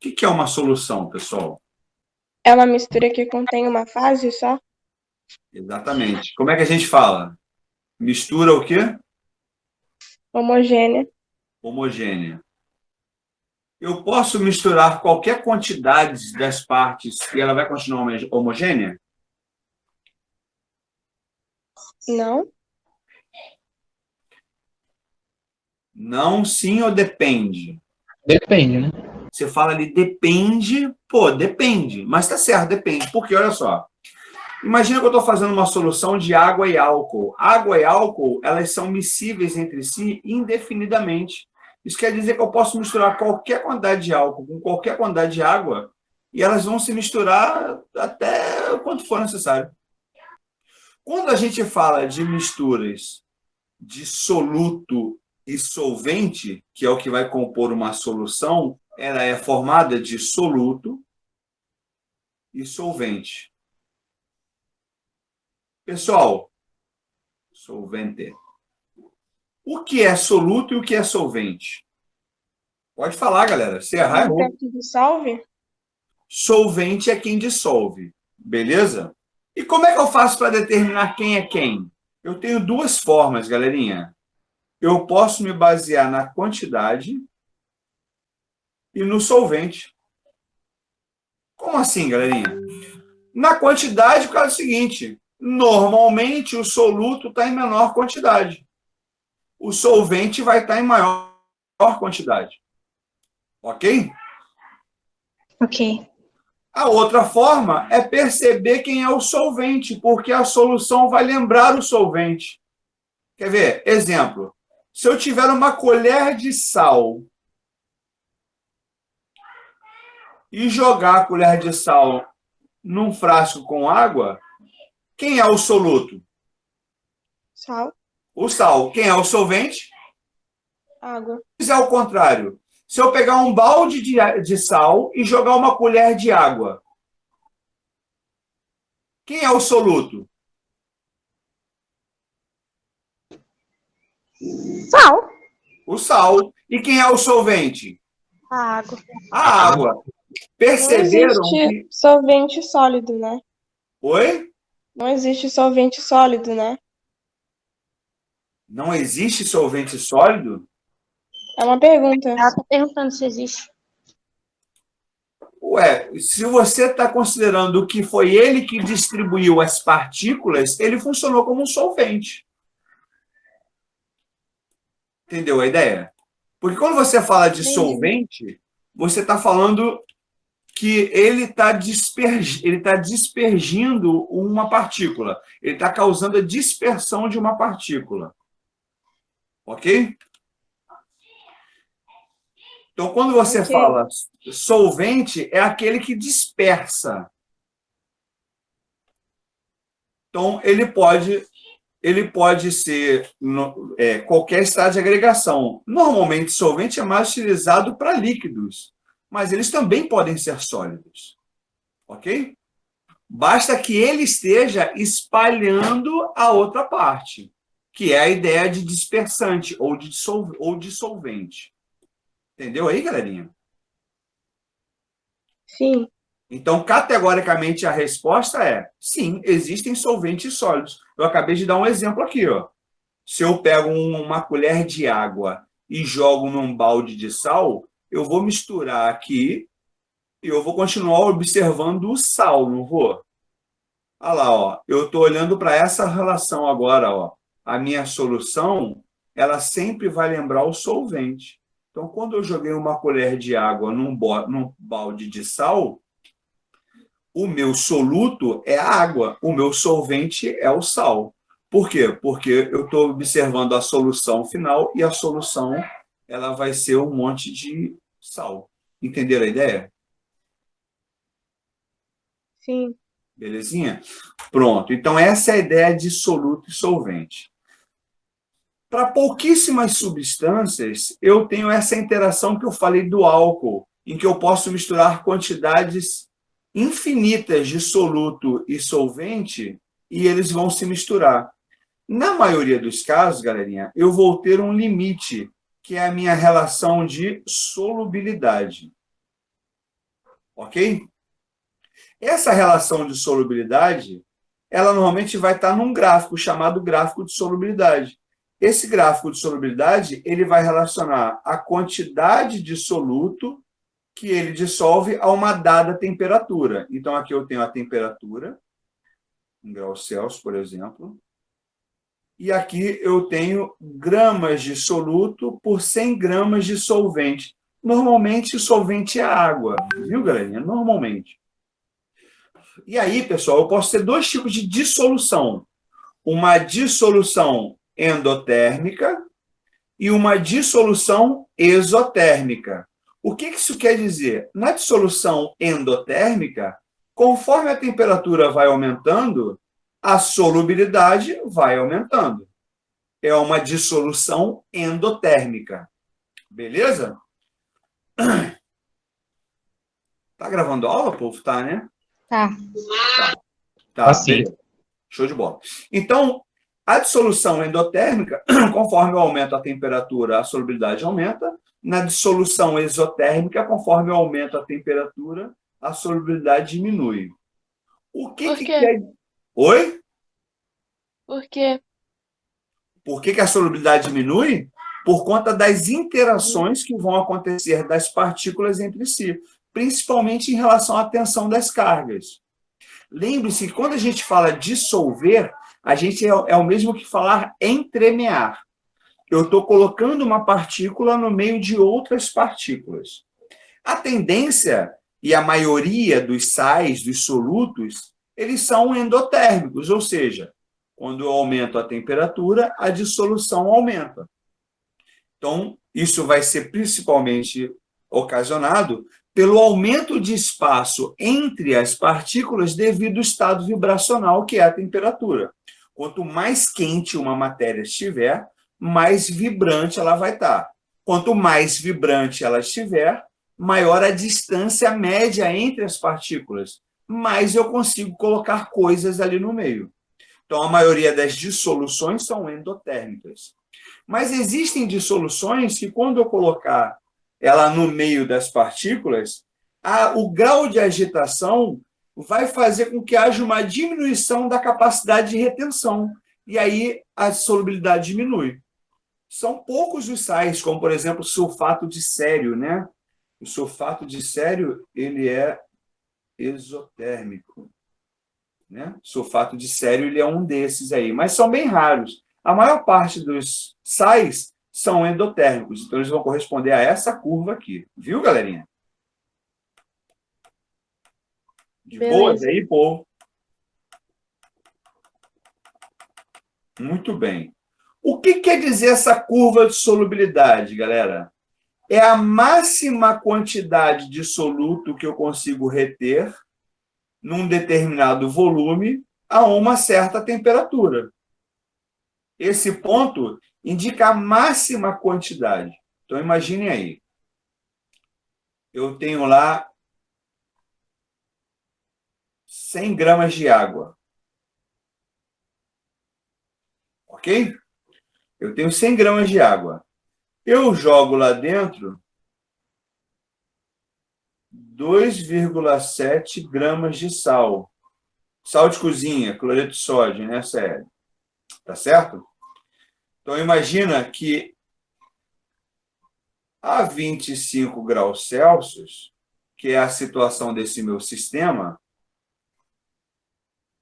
que é uma solução, pessoal? É uma mistura que contém uma fase só? Exatamente. Como é que a gente fala? Mistura o quê? Homogênea. Homogênea. Eu posso misturar qualquer quantidade das partes e ela vai continuar homogênea? Não? Não, sim ou depende? Depende, né? Você fala ali, depende, pô, depende. Mas tá certo, depende. Porque, olha só, imagina que eu estou fazendo uma solução de água e álcool. Água e álcool, elas são miscíveis entre si indefinidamente. Isso quer dizer que eu posso misturar qualquer quantidade de álcool com qualquer quantidade de água e elas vão se misturar até quanto for necessário. Quando a gente fala de misturas de soluto e solvente, que é o que vai compor uma solução, ela é formada de soluto e solvente. Pessoal, solvente. O que é soluto e o que é solvente? Pode falar, galera. Se errar, errou. Que dissolve? Solvente é quem dissolve. Beleza? E como é que eu faço para determinar quem é quem? Eu tenho duas formas, galerinha. Eu posso me basear na quantidade e no solvente. Como assim, galerinha? Na quantidade, por causa do seguinte: normalmente o soluto está em menor quantidade. O solvente vai estar em maior quantidade. Ok? Ok. A outra forma é perceber quem é o solvente, porque a solução vai lembrar o solvente. Quer ver? Exemplo. Se eu tiver uma colher de sal e jogar a colher de sal num frasco com água, quem é o soluto? Sal. O sal. Quem é o solvente? Água. Se é o contrário, se eu pegar um balde de sal e jogar uma colher de água, quem é o soluto? Sal. O sal. E quem é o solvente? A água. A água. Perceberam Não existe que... solvente sólido, né? Oi? Não existe solvente sólido, né? Não existe solvente sólido? É uma pergunta. Ela tá perguntando se existe. Ué, se você está considerando que foi ele que distribuiu as partículas, ele funcionou como um solvente. Entendeu a ideia? Porque quando você fala de solvente, você está falando que ele está dispergindo uma partícula. Ele está causando a dispersão de uma partícula. Ok? Então, quando você fala solvente, é aquele que dispersa. Então, ele pode ser qualquer estado de agregação. Normalmente, solvente é mais utilizado para líquidos, mas eles também podem ser sólidos. Ok? Basta que ele esteja espalhando a outra parte, que é a ideia de dispersante ou de solvente. Entendeu aí, galerinha? Sim. Então, categoricamente, a resposta é sim, existem solventes sólidos. Eu acabei de dar um exemplo aqui, ó. Se eu pego uma colher de água e jogo num balde de sal, eu vou misturar aqui e eu vou continuar observando o sal, não vou? Olha lá, ó. Eu estou olhando para essa relação agora, ó. A minha solução, ela sempre vai lembrar o solvente. Então, quando eu joguei uma colher de água num balde de sal, o meu soluto é a água, o meu solvente é o sal. Por quê? Porque eu estou observando a solução final e a solução ela vai ser um monte de sal. Entenderam a ideia? Sim. Belezinha? Pronto. Então, essa é a ideia de soluto e solvente. Para pouquíssimas substâncias, eu tenho essa interação que eu falei do álcool, em que eu posso misturar quantidades infinitas de soluto e solvente e eles vão se misturar. Na maioria dos casos, galerinha, eu vou ter um limite, que é a minha relação de solubilidade. Ok? Essa relação de solubilidade, ela normalmente vai estar num gráfico chamado gráfico de solubilidade. Esse gráfico de solubilidade, ele vai relacionar a quantidade de soluto que ele dissolve a uma dada temperatura. Então, aqui eu tenho a temperatura, em graus Celsius, por exemplo, e aqui eu tenho gramas de soluto por 100 gramas de solvente. Normalmente, o solvente é água, viu, galerinha? Normalmente. E aí, pessoal, eu posso ter dois tipos de dissolução. Uma dissolução endotérmica e uma dissolução exotérmica. O que isso quer dizer? Na dissolução endotérmica, conforme a temperatura vai aumentando, a solubilidade vai aumentando. É uma dissolução endotérmica. Beleza? Tá gravando aula, povo? Tá, né? Tá. Tá, Sim. beleza. Show de bola. Então, a dissolução endotérmica, conforme eu aumento a temperatura, a solubilidade aumenta. Na dissolução exotérmica, conforme eu aumento a temperatura, a solubilidade diminui. O que Por que quê? quer... Oi? Por quê? Por que a solubilidade diminui? Por conta das interações que vão acontecer das partículas entre si, principalmente em relação à tensão das cargas. Lembre-se que quando a gente fala dissolver, a gente é o mesmo que falar entremear. Eu estou colocando uma partícula no meio de outras partículas. A tendência, e a maioria dos sais, dos solutos, eles são endotérmicos, ou seja, quando eu aumento a temperatura, a dissolução aumenta. Então, isso vai ser principalmente ocasionado pelo aumento de espaço entre as partículas devido ao estado vibracional, que é a temperatura. Quanto mais quente uma matéria estiver, mais vibrante ela vai estar. Quanto mais vibrante ela estiver, maior a distância média entre as partículas, mais eu consigo colocar coisas ali no meio. Então, a maioria das dissoluções são endotérmicas. Mas existem dissoluções que, quando eu colocar ela no meio das partículas, o grau de agitação vai fazer com que haja uma diminuição da capacidade de retenção. E aí a solubilidade diminui. São poucos os sais, como, por exemplo, o sulfato de sério, né? O sulfato de sério, ele é exotérmico, né? O sulfato de sério, ele é um desses aí, mas são bem raros. A maior parte dos sais são endotérmicos, então eles vão corresponder a essa curva aqui. Viu, galerinha? De boas aí, povo? Muito bem. O que quer dizer essa curva de solubilidade, galera? É a máxima quantidade de soluto que eu consigo reter num determinado volume a uma certa temperatura. Esse ponto indica a máxima quantidade. Então, imaginem aí. Eu tenho lá 100 gramas de água. Ok? Eu tenho 100 gramas de água. Eu jogo lá dentro 2,7 gramas de sal. Sal de cozinha, cloreto de sódio, né, sério? Tá certo? Então, imagina que a 25 graus Celsius, que é a situação desse meu sistema,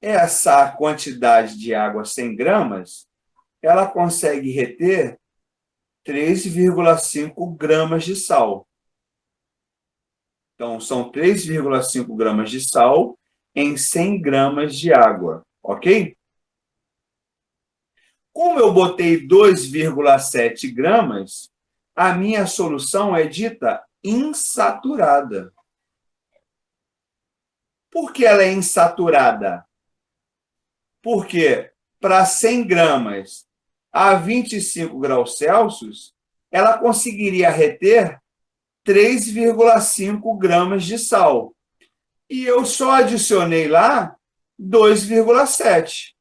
essa quantidade de água 100 gramas, ela consegue reter 3,5 gramas de sal. Então, são 3,5 gramas de sal em 100 gramas de água, ok? Como eu botei 2,7 gramas, a minha solução é dita insaturada. Por que ela é insaturada? Porque para 100 gramas a 25 graus Celsius, ela conseguiria reter 3,5 gramas de sal. E eu só adicionei lá 2,7.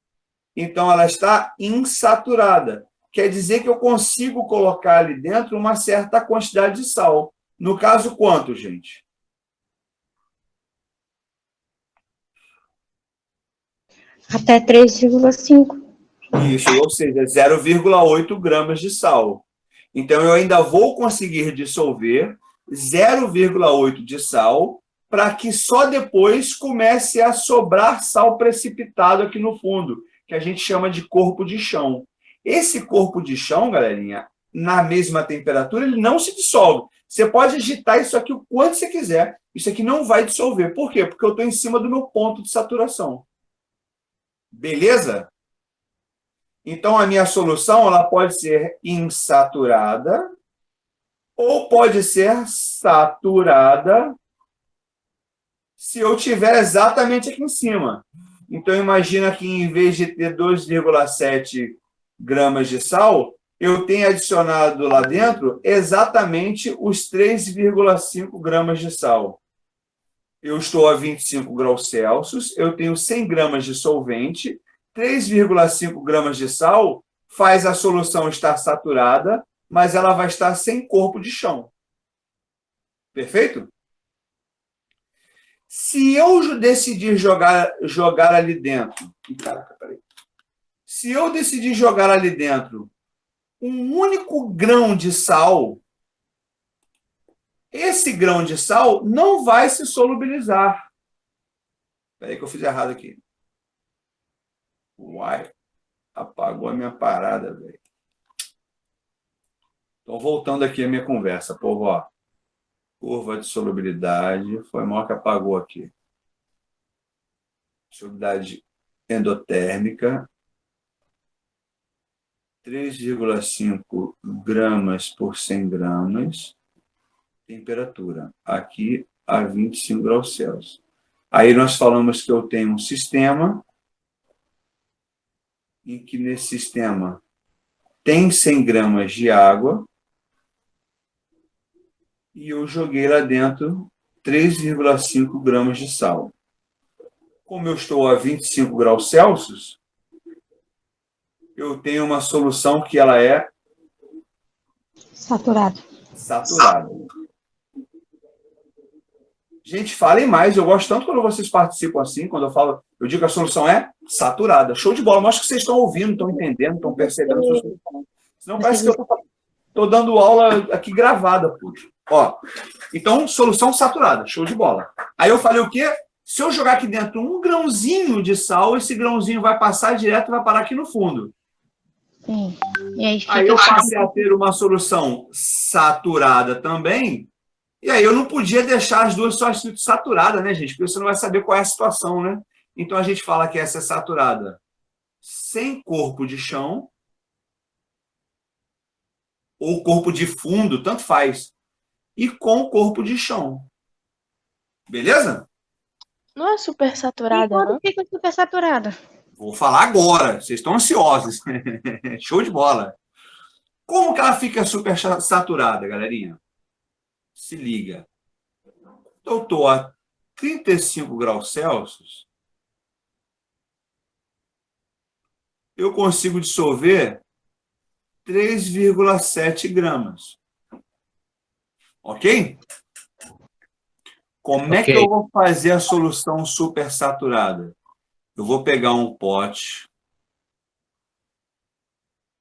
Então, ela está insaturada. Quer dizer que eu consigo colocar ali dentro uma certa quantidade de sal. No caso, quanto, gente? Até 3,5. Isso, ou seja, 0,8 gramas de sal. Então, eu ainda vou conseguir dissolver 0,8 de sal para que só depois comece a sobrar sal precipitado aqui no fundo, que a gente chama de corpo de chão. Esse corpo de chão, galerinha, na mesma temperatura, ele não se dissolve. Você pode agitar isso aqui o quanto você quiser. Isso aqui não vai dissolver. Por quê? Porque eu estou em cima do meu ponto de saturação. Beleza? Então, a minha solução ela pode ser insaturada ou pode ser saturada se eu tiver exatamente aqui em cima. Então, imagina que em vez de ter 2,7 gramas de sal, eu tenho adicionado lá dentro exatamente os 3,5 gramas de sal. Eu estou a 25 graus Celsius, eu tenho 100 gramas de solvente, 3,5 gramas de sal faz a solução estar saturada, mas ela vai estar sem corpo de chão. Perfeito? Se eu decidir jogar ali dentro... Caraca, peraí. Se eu decidir jogar ali dentro um único grão de sal, esse grão de sal não vai se solubilizar. Espera aí que eu fiz errado aqui. Uai, apagou a minha parada, velho. Então, voltando aqui a minha conversa, povo, ó. Curva de solubilidade, foi mal que apagou aqui. Solubilidade endotérmica, 3,5 gramas por 100 gramas. Temperatura, aqui a 25 graus Celsius. Aí nós falamos que eu tenho um sistema em que nesse sistema tem 100 gramas de água e eu joguei lá dentro 3,5 gramas de sal. Como eu estou a 25 graus Celsius, eu tenho uma solução que ela é Saturado. saturada. Gente, falem mais. Eu gosto tanto quando vocês participam assim, quando eu falo, eu digo que a solução é saturada. Show de bola. Mostra que vocês estão ouvindo, estão entendendo, estão percebendo. Senão parece que eu estou dando aula aqui gravada, puxa. Ó, então, solução saturada. Show de bola. Aí eu falei o quê? Se eu jogar aqui dentro um grãozinho de sal, esse grãozinho vai passar direto e vai parar aqui no fundo. Sim. E aí, Aí eu passei a ter uma solução saturada também. E aí eu não podia deixar as duas só escrito saturada, né, gente? Porque você não vai saber qual é a situação, né? Então a gente fala que essa é saturada sem corpo de chão ou corpo de fundo, tanto faz. E com corpo de chão. Beleza? Não é super saturada, não? Por que é super saturada? Vou falar agora. Vocês estão ansiosos. Show de bola. Como que ela fica super saturada, galerinha? Se liga. Eu estou a 35 graus Celsius. Eu consigo dissolver 3,7 gramas. Ok? Como é que eu vou fazer a solução supersaturada? Eu vou pegar um pote,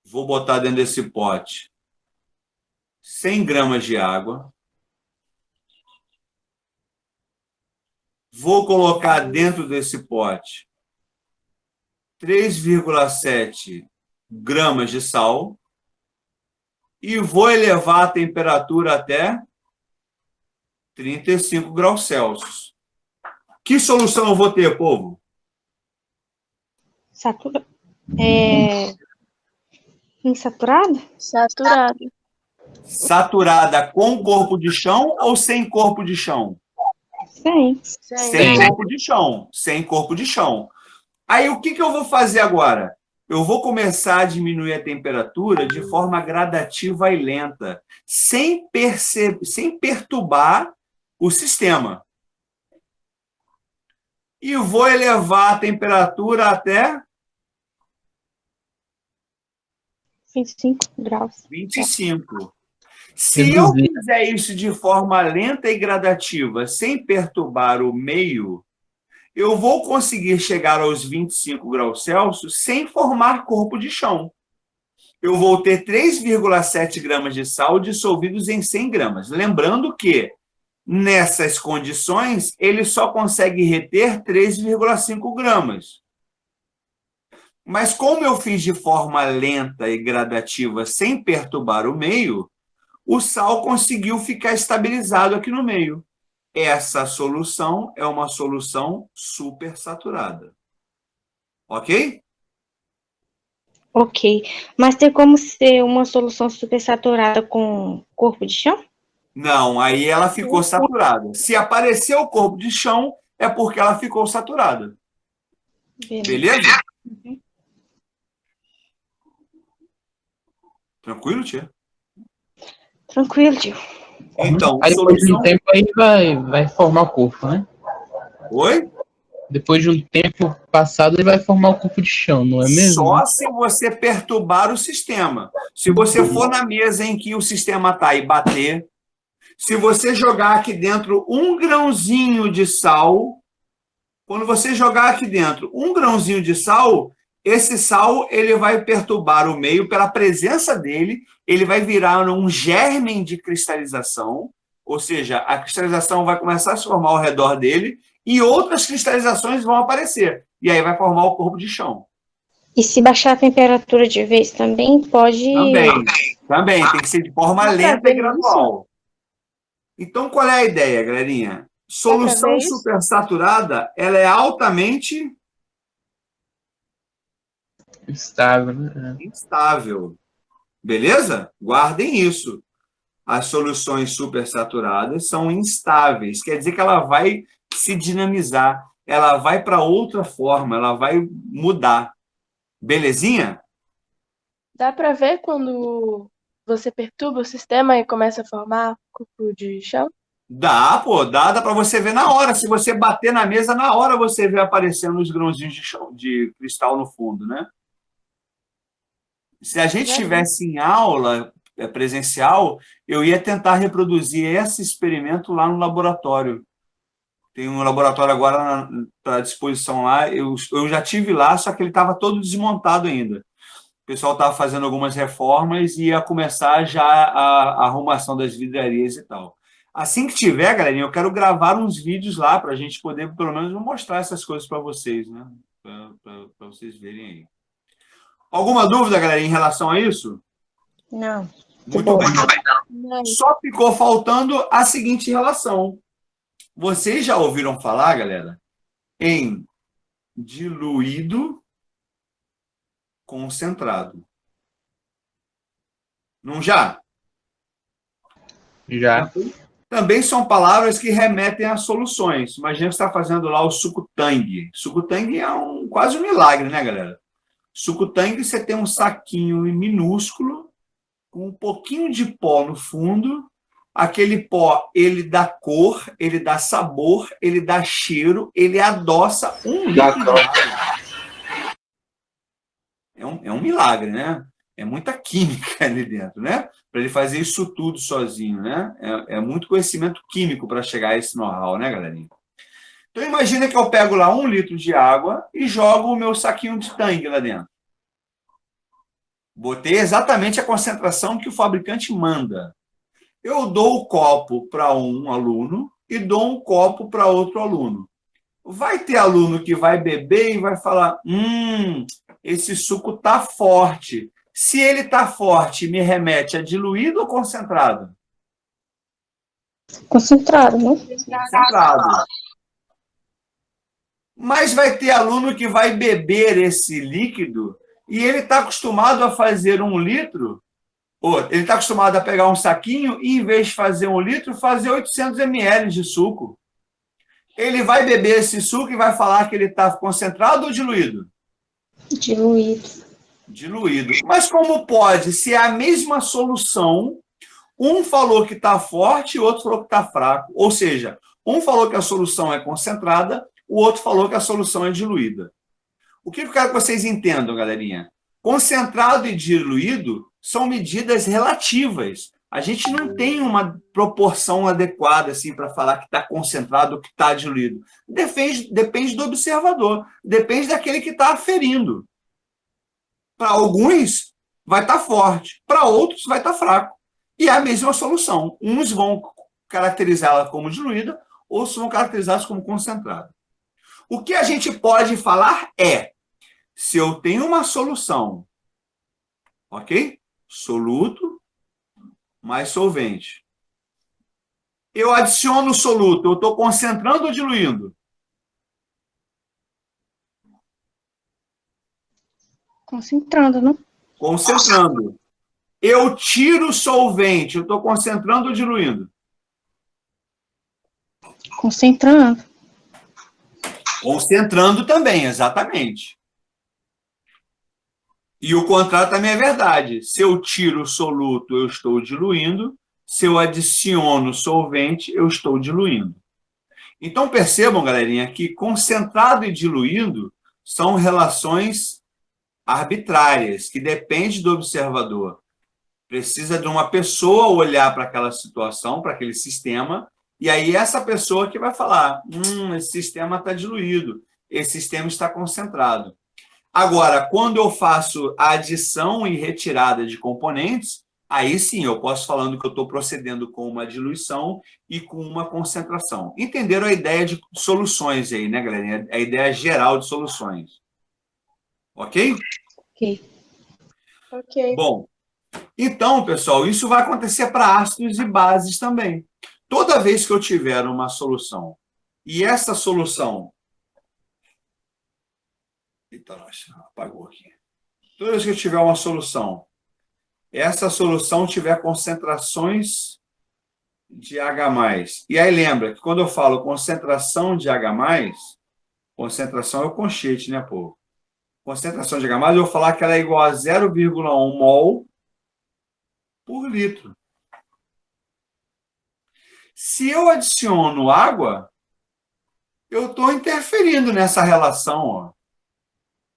vou botar dentro desse pote 100 gramas de água, vou colocar dentro desse pote 3,7 gramas de sal e vou elevar a temperatura até 35 graus Celsius. Que solução eu vou ter, povo? Insaturada? Saturada. Saturada com corpo de chão ou sem corpo de chão? Sim. Sem corpo de chão. Sem corpo de chão. Aí, o que eu vou fazer agora? Eu vou começar a diminuir a temperatura de forma gradativa e lenta, sem perturbar o sistema. E vou elevar a temperatura até 25 graus. 25. Se eu fizer isso de forma lenta e gradativa, sem perturbar o meio, eu vou conseguir chegar aos 25 graus Celsius sem formar corpo de chão. Eu vou ter 3,7 gramas de sal dissolvidos em 100 gramas. Lembrando que, nessas condições, ele só consegue reter 3,5 gramas. Mas como eu fiz de forma lenta e gradativa, sem perturbar o meio, o sal conseguiu ficar estabilizado aqui no meio. Essa solução é uma solução supersaturada. Ok? Ok. Mas tem como ser uma solução supersaturada com corpo de chão? Não, aí ela ficou saturada. Se aparecer o corpo de chão, é porque ela ficou saturada. Beleza? Uhum. Tranquilo, tia? Tranquilo, tio. Então, Aí depois de um solução... tempo aí vai formar o corpo, né? Oi? Depois de um tempo passado ele vai formar o corpo de chão, não é mesmo? Só se você perturbar o sistema. Se você for na mesa em que o sistema está e bater, se você jogar aqui dentro um grãozinho de sal, quando você jogar aqui dentro um grãozinho de sal, esse sal ele vai perturbar o meio pela presença dele, ele vai virar um germe de cristalização, ou seja, a cristalização vai começar a se formar ao redor dele e outras cristalizações vão aparecer. E aí vai formar o corpo de chão. E se baixar a temperatura de vez também pode... Também. Tem que ser de forma lenta e gradual. Então, qual é a ideia, galerinha? Solução supersaturada, ela é altamente Estável, né? instável. Beleza? Guardem isso. As soluções supersaturadas são instáveis. Quer dizer que ela vai se dinamizar. Ela vai para outra forma. Ela vai mudar. Belezinha? Dá para ver quando você perturba o sistema e começa a formar corpo de chão? Dá para você ver na hora. Se você bater na mesa, na hora você vê aparecendo os grãozinhos de cristal no fundo, né? Se a gente estivesse em aula presencial, eu ia tentar reproduzir esse experimento lá no laboratório. Tem um laboratório agora à disposição lá. Eu já tive lá, só que ele estava todo desmontado ainda. O pessoal estava fazendo algumas reformas e ia começar já a arrumação das vidrarias e tal. Assim que tiver, galerinha, eu quero gravar uns vídeos lá para a gente poder, pelo menos, mostrar essas coisas para vocês, né? Para vocês verem aí. Alguma dúvida, galera, em relação a isso? Não. Muito bem. Não. Só ficou faltando a seguinte relação. Vocês já ouviram falar, galera, em diluído concentrado? Não já? Já. Também são palavras que remetem a soluções. Imagina que você está fazendo lá o suco-tangue. Suco-tangue é quase um milagre, né, galera? Suco-tangue, você tem um saquinho minúsculo, com um pouquinho de pó no fundo. Aquele pó, ele dá cor, ele dá sabor, ele dá cheiro, ele adoça um litro de água. É um milagre, né? É muita química ali dentro, né? Para ele fazer isso tudo sozinho, né? É muito conhecimento químico para chegar a esse know-how, né, galerinha? Então, imagina que eu pego lá 1 litro de água e jogo o meu saquinho de tangue lá dentro. Botei exatamente a concentração que o fabricante manda. Eu dou o copo para um aluno e dou um copo para outro aluno. Vai ter aluno que vai beber e vai falar, esse suco está forte. Se ele está forte, me remete a diluído ou concentrado? Concentrado, né? Concentrado. Mas vai ter aluno que vai beber esse líquido e ele está acostumado a fazer 1 litro, ou ele está acostumado a pegar um saquinho e, em vez de fazer 1 litro, fazer 800 ml de suco. Ele vai beber esse suco e vai falar que ele está concentrado ou diluído? Diluído. Diluído. Mas como pode, se é a mesma solução, um falou que está forte e o outro falou que está fraco? Ou seja, um falou que a solução é concentrada, o outro falou que a solução é diluída. O que eu quero que vocês entendam, galerinha? Concentrado e diluído são medidas relativas. A gente não tem uma proporção adequada assim, para falar que está concentrado ou que está diluído. Depende do observador, depende daquele que está aferindo. Para alguns, vai estar forte, para outros, vai estar fraco. E é a mesma solução. Uns vão caracterizá-la como diluída, outros vão caracterizá-la como concentrada. O que a gente pode falar é, se eu tenho uma solução, ok? Soluto mais solvente. Eu adiciono o soluto, eu estou concentrando ou diluindo? Concentrando, não? Concentrando. Eu tiro o solvente, eu estou concentrando ou diluindo? Concentrando. Concentrando também, exatamente. E o contrário também é verdade. Se eu tiro o soluto, eu estou diluindo. Se eu adiciono solvente, eu estou diluindo. Então, percebam, galerinha, que concentrado e diluindo são relações arbitrárias, que dependem do observador. Precisa de uma pessoa olhar para aquela situação, para aquele sistema, e aí essa pessoa que vai falar, esse sistema está diluído, esse sistema está concentrado. Agora, quando eu faço a adição e retirada de componentes, aí sim eu posso falando que eu estou procedendo com uma diluição e com uma concentração. Entenderam a ideia de soluções aí, né, galera? A ideia geral de soluções. Ok? Ok. Ok. Bom, então, pessoal, isso vai acontecer para ácidos e bases também. Toda vez que eu tiver uma solução e essa solução... Eita, nossa, apagou aqui. Toda vez que eu tiver uma solução, essa solução tiver concentrações de H+. E aí lembra que quando eu falo concentração de H+, concentração é o conchete, né, povo? Concentração de H+, eu vou falar que ela é igual a 0,1 mol por litro. Se eu adiciono água, eu estou interferindo nessa relação, ó,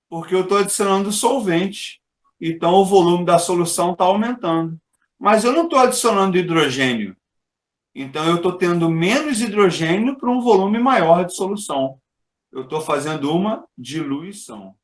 porque eu estou adicionando solvente. Então, o volume da solução está aumentando. Mas eu não estou adicionando hidrogênio. Então, eu estou tendo menos hidrogênio para um volume maior de solução. Eu estou fazendo uma diluição.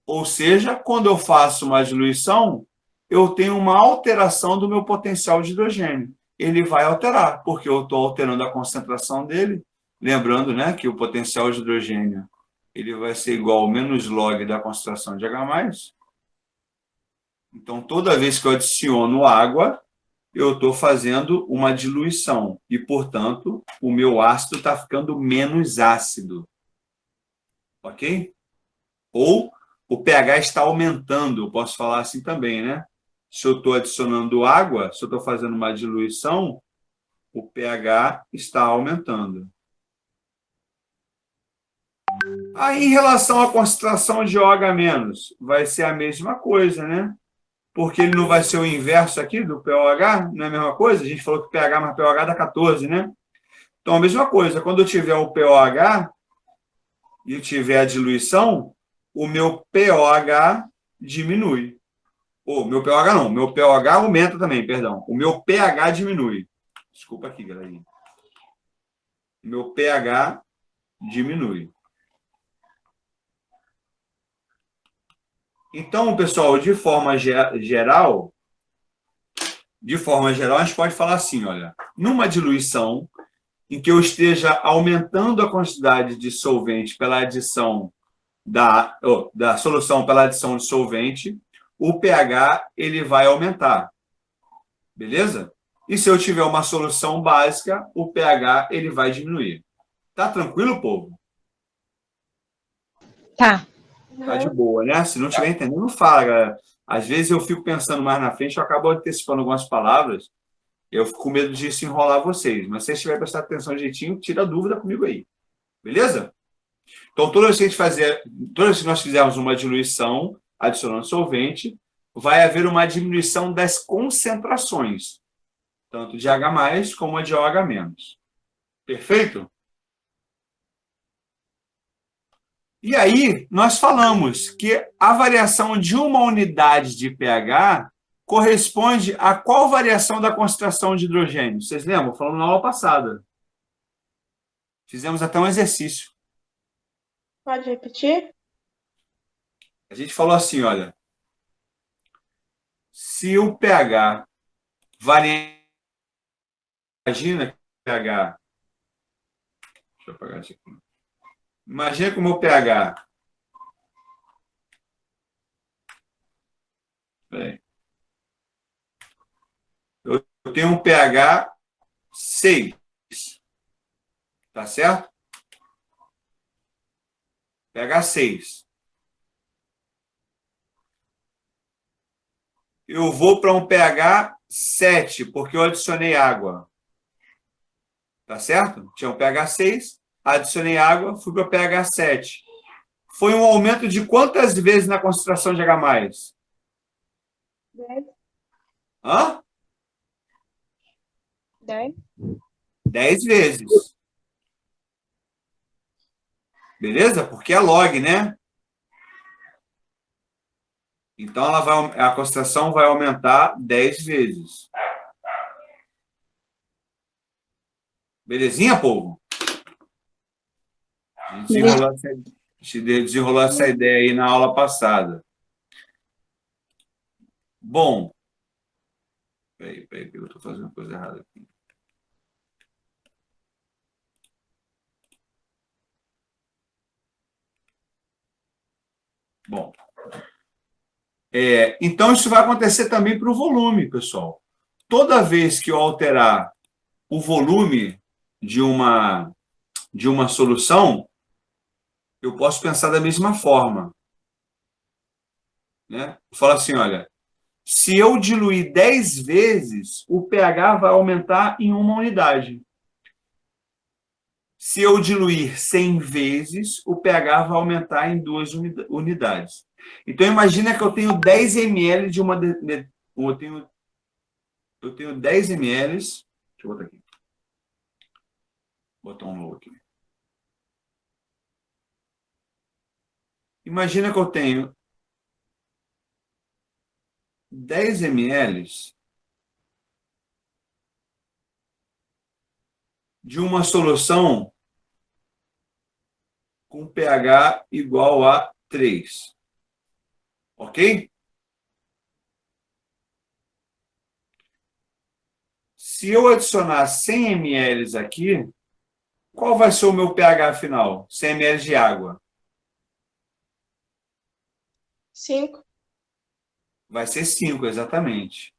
Ou seja, quando eu faço uma diluição, eu tenho uma alteração do meu potencial de hidrogênio. Ele vai alterar, porque eu estou alterando a concentração dele. Lembrando, né, que o potencial de hidrogênio ele vai ser igual ao menos log da concentração de H+. Então, toda vez que eu adiciono água, eu estou fazendo uma diluição. E, portanto, o meu ácido está ficando menos ácido. Ok? Ou o pH está aumentando, eu posso falar assim também, né? Se eu estou adicionando água, se eu estou fazendo uma diluição, o pH está aumentando. Aí, em relação à concentração de OH-, vai ser a mesma coisa, né? Porque ele não vai ser o inverso aqui do pOH, não é a mesma coisa? A gente falou que pH mais pOH dá 14, né? Então, a mesma coisa. Quando eu tiver o pOH e tiver a diluição, o meu pOH diminui. Ou, meu pOH não, meu pOH aumenta também, perdão. O meu pH diminui. Desculpa aqui, galerinha. Meu pH diminui. Então, pessoal, de forma geral, a gente pode falar assim, olha, numa diluição em que eu esteja aumentando a quantidade de solvente pela adição da solução pela adição de solvente, o pH ele vai aumentar. Beleza? E se eu tiver uma solução básica, o pH ele vai diminuir. Tá tranquilo, povo? Tá. Tá de boa, né? Se não estiver entendendo, fala, galera. Às vezes eu fico pensando mais na frente, eu acabo antecipando algumas palavras, eu fico com medo disso enrolar vocês. Mas se vocês tiverem prestado atenção direitinho, tira a dúvida comigo aí. Beleza? Então, toda vez que nós fizermos uma diluição, adicionando solvente, vai haver uma diminuição das concentrações, tanto de H+, como a de OH-. Perfeito? E aí, nós falamos que a variação de uma unidade de pH corresponde a qual variação da concentração de hidrogênio? Vocês lembram? Falando na aula passada. Fizemos até um exercício. Pode repetir? A gente falou assim, olha, se o pH varia, imagina que o pH, deixa eu apagar isso aqui. Imagina que o meu pH, peraí, eu tenho um pH 6, tá certo? pH 6. Eu vou para um pH 7, porque eu adicionei água. Tá certo? Tinha um pH 6, adicionei água, fui para o pH 7. Foi um aumento de quantas vezes na concentração de H+? 10. Hã? 10. 10 vezes. Beleza? Porque é log, né? Então, a concentração vai aumentar 10 vezes. Belezinha, povo? A gente desenrolou essa ideia aí na aula passada. Bom. Peraí, que eu estou fazendo coisa errada aqui. Bom. Então, isso vai acontecer também para o volume, pessoal. Toda vez que eu alterar o volume de uma solução, eu posso pensar da mesma forma. Né? Eu falo assim, olha, se eu diluir 10 vezes, o pH vai aumentar em 1 unidade. Se eu diluir 100 vezes, o pH vai aumentar em 2 unidades. Então, imagina que eu tenho 10 ml de uma... Eu tenho 10 ml... Deixa eu botar aqui. Vou botar um low aqui. Imagina que eu tenho 10 ml de uma solução com pH igual a 3. Ok? Se eu adicionar 100 ml aqui, qual vai ser o meu pH final? 100 ml de água. 5. Vai ser 5, exatamente.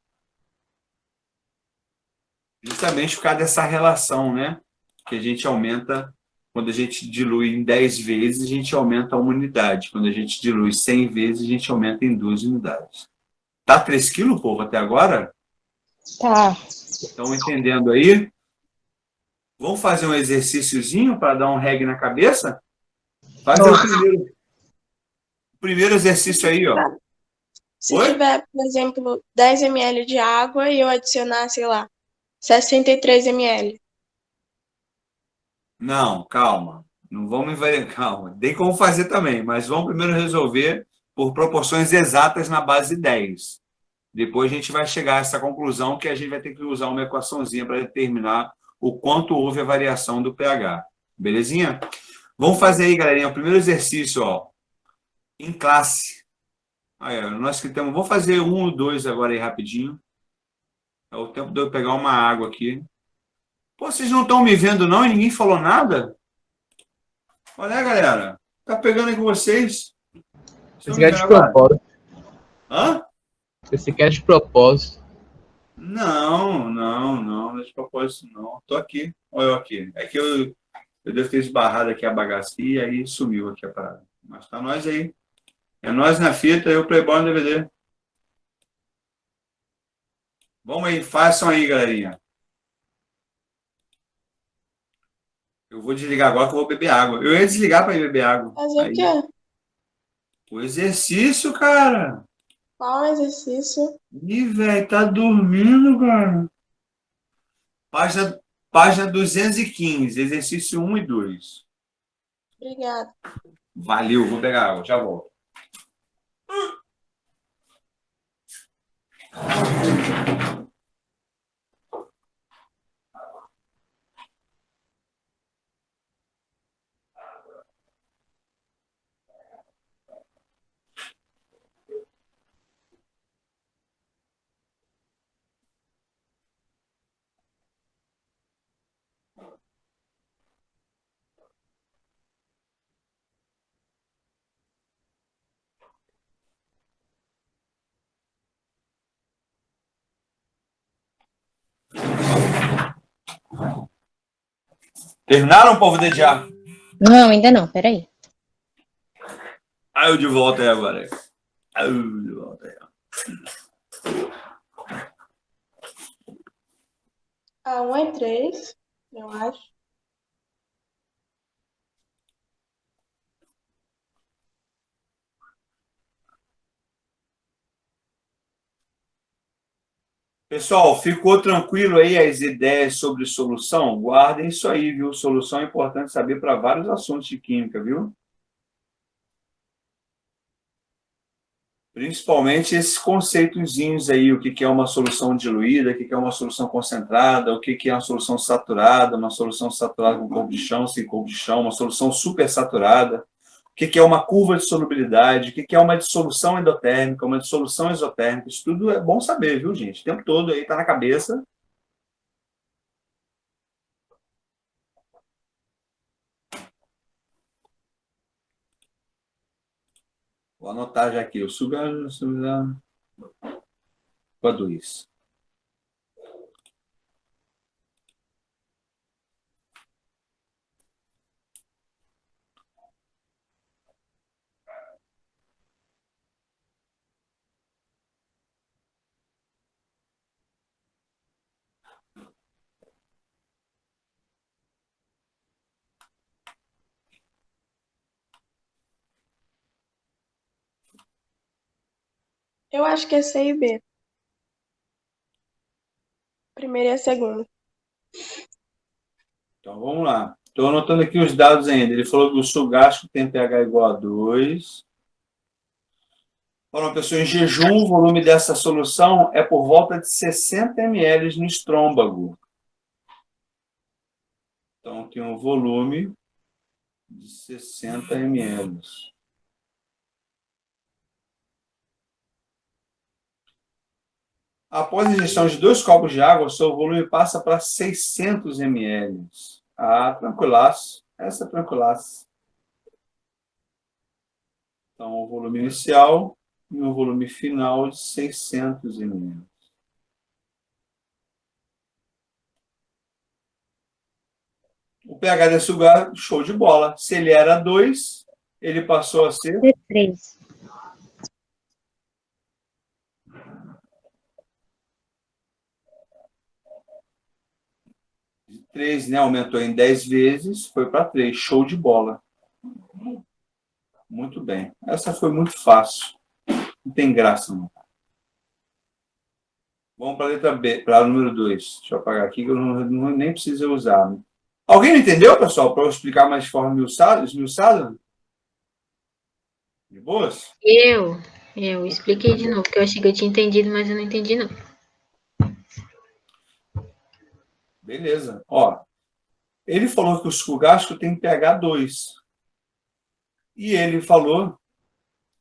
Justamente por causa dessa relação, né? Que a gente aumenta, quando a gente dilui em 10 vezes, a gente aumenta uma unidade. Quando a gente dilui 100 vezes, a gente aumenta em 2 unidades. Tá 3 quilos, povo, até agora? Tá. Estão entendendo aí? Vamos fazer um exercíciozinho para dar um reggae na cabeça? Fazer o primeiro exercício aí, ó. Se Oi? tiver, por exemplo, 10 ml de água e eu adicionar, sei lá, 63 ml. Não, calma. Não vamos invadir. Calma. Tem como fazer também, mas vamos primeiro resolver por proporções exatas na base 10. Depois a gente vai chegar a essa conclusão que a gente vai ter que usar uma equaçãozinha para determinar o quanto houve a variação do pH. Belezinha? Vamos fazer aí, galerinha, o primeiro exercício, ó, em classe. Aí, nós que temos, vou fazer 1 ou 2 agora aí rapidinho. É o tempo de eu pegar uma água aqui. Pô, vocês não estão me vendo não e ninguém falou nada? Olha aí, galera. Tá pegando aí com vocês. Estão Esse me quer vendo de agora? propósito. Hã? Esse quer de propósito. Não é de propósito, não. Tô aqui. Olha eu aqui. É que eu devo ter esbarrado aqui a bagaça e aí sumiu aqui a parada. Mas tá nós aí. É nós na fita e o Playboy no DVD. Vamos aí, façam aí, galerinha. Eu vou desligar agora que eu vou beber água. Eu ia desligar para ir beber água. Fazer Aí, o quê? o exercício, cara. Qual exercício? Ih, velho, tá dormindo, cara. Página 215, exercício 1 e 2. Obrigada. Valeu, vou pegar água, já volto. Terminaram, povo de já? Não, ainda não, peraí. Eu de volta aí agora. Eu de volta aí. A 1 é 3, eu acho. Pessoal, ficou tranquilo aí as ideias sobre solução? Guardem isso aí, viu? Solução é importante saber para vários assuntos de química, viu? Principalmente esses conceitozinhos aí, o que é uma solução diluída, o que é uma solução concentrada, o que é uma solução saturada com corpo de chão, sem corpo de chão, uma solução supersaturada, o que é uma curva de solubilidade, o que é uma dissolução endotérmica, uma dissolução exotérmica, isso tudo é bom saber, viu, gente? O tempo todo aí tá na cabeça. Vou anotar já aqui, o isso. Eu acho que é C e B. Primeiro e a segunda. Então, vamos lá. Estou anotando aqui os dados ainda. Ele falou que o suco gástrico tem pH igual a 2. Para uma pessoa em jejum, o volume dessa solução é por volta de 60 ml no estômago. Então, tem um volume de 60 ml. Após a ingestão de 2 copos de água, o seu volume passa para 600 ml. Ah, tranquilaço. Essa é tranquilaço. Então, o volume inicial e o volume final de 600 ml. O pH desse lugar, show de bola. Se ele era 2, ele passou a ser... 3. 3, né? Aumentou em 10 vezes, foi para 3. Show de bola. Muito bem. Essa foi muito fácil. Não tem graça, não. Vamos para a letra B, para o número 2. Deixa eu apagar aqui, que eu nem preciso usar. Alguém entendeu, pessoal? Para eu explicar mais de forma esmiuçada? De boas? Eu expliquei de novo, porque eu achei que eu tinha entendido, mas eu não entendi, não. Beleza. Ó, ele falou que o suco gástrico tem pH 2. E ele falou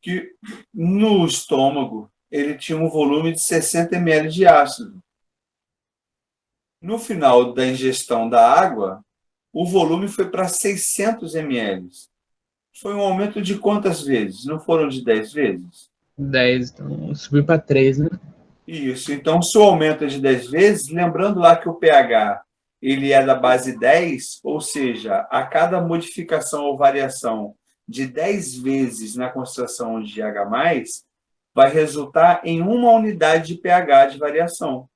que no estômago ele tinha um volume de 60 ml de ácido. No final da ingestão da água, o volume foi para 600 ml. Foi um aumento de quantas vezes? Não foram de 10 vezes? 10, então subiu para 3, né? Isso. Então, se o aumento é de 10 vezes, lembrando lá que o pH ele é da base 10, ou seja, a cada modificação ou variação de 10 vezes na concentração de H+, vai resultar em uma unidade de pH de variação.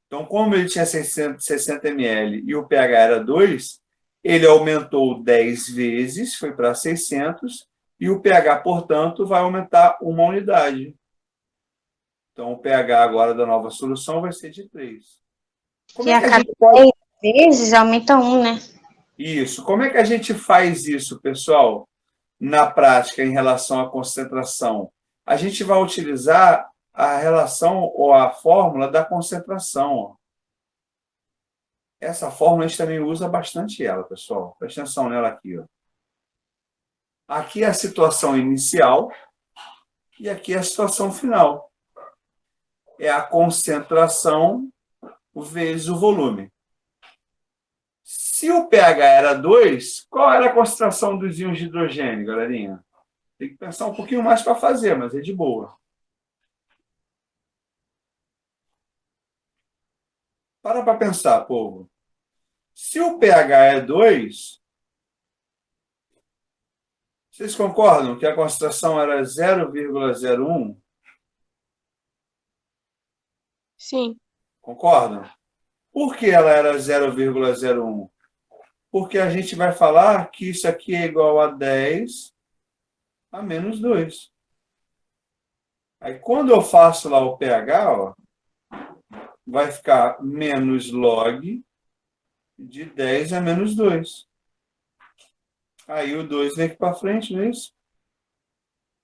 Então, como ele tinha 660 ml e o pH era 2, ele aumentou 10 vezes, foi para 600, e o pH, portanto, vai aumentar uma unidade. Então, o pH agora da nova solução vai ser de 3. Que a cada 10 vezes aumenta 1, né? Isso. Como é que a gente faz isso, pessoal, na prática, em relação à concentração? A gente vai utilizar a relação ou a fórmula da concentração. Ó. Essa fórmula a gente também usa bastante ela, pessoal. Presta atenção nela aqui. Ó. Aqui é a situação inicial e aqui é a situação final. É a concentração vezes o volume. Se o pH era 2, qual era a concentração dos íons de hidrogênio, galerinha? Tem que pensar um pouquinho mais para fazer, mas é de boa. Para pensar, povo. Se o pH é 2, vocês concordam que a concentração era 0,01? Sim. Concordam? Por que ela era 0,01? Porque a gente vai falar que isso aqui é igual a 10 a menos 2. Aí, quando eu faço lá o pH, ó, vai ficar menos log de 10 a menos 2. Aí o 2 vem aqui para frente, não é isso?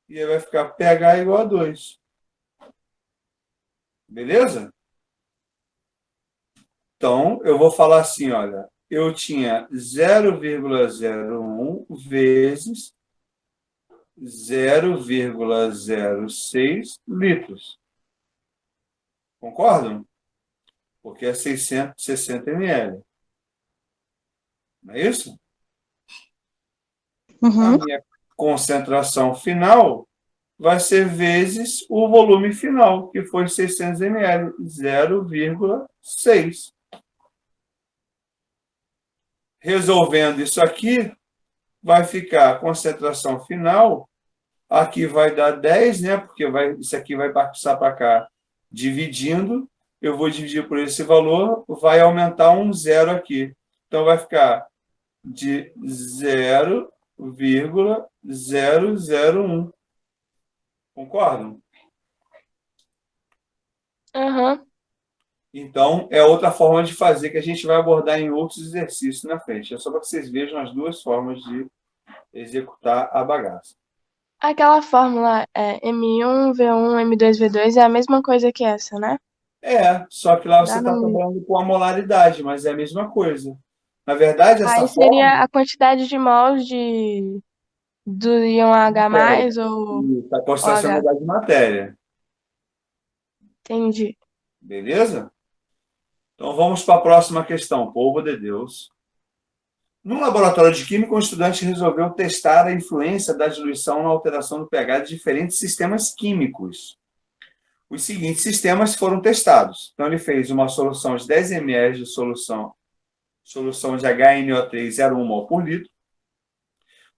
E aí vai ficar pH igual a 2. Beleza? Então, eu vou falar assim, olha, eu tinha 0,01 vezes 0,06 litros. Concordam? Porque é 660 ml. Não é isso? Uhum. A minha concentração final vai ser vezes o volume final, que foi 600 ml, 0,6. Resolvendo isso aqui, vai ficar a concentração final, aqui vai dar 10, né? Porque isso aqui vai passar para cá dividindo, eu vou dividir por esse valor, vai aumentar um zero aqui. Então, vai ficar de 0,001. Concordam? Aham. Então, é outra forma de fazer que a gente vai abordar em outros exercícios na frente. É só para que vocês vejam as duas formas de executar a bagaça. Aquela fórmula M1, V1, M2, V2 é a mesma coisa que essa, né? Só que lá você Dá está no- trabalhando com a molaridade, mas é a mesma coisa. Na verdade, essa Aí fórmula seria a quantidade de mols do íon H+, ou está a concentração OH. de matéria. Entendi. Beleza? Então, vamos para a próxima questão. Povo de Deus. No laboratório de química, um estudante resolveu testar a influência da diluição na alteração do pH de diferentes sistemas químicos. Os seguintes sistemas foram testados. Então, ele fez uma solução de 10 ml de solução de HNO3 0,1 mol por litro,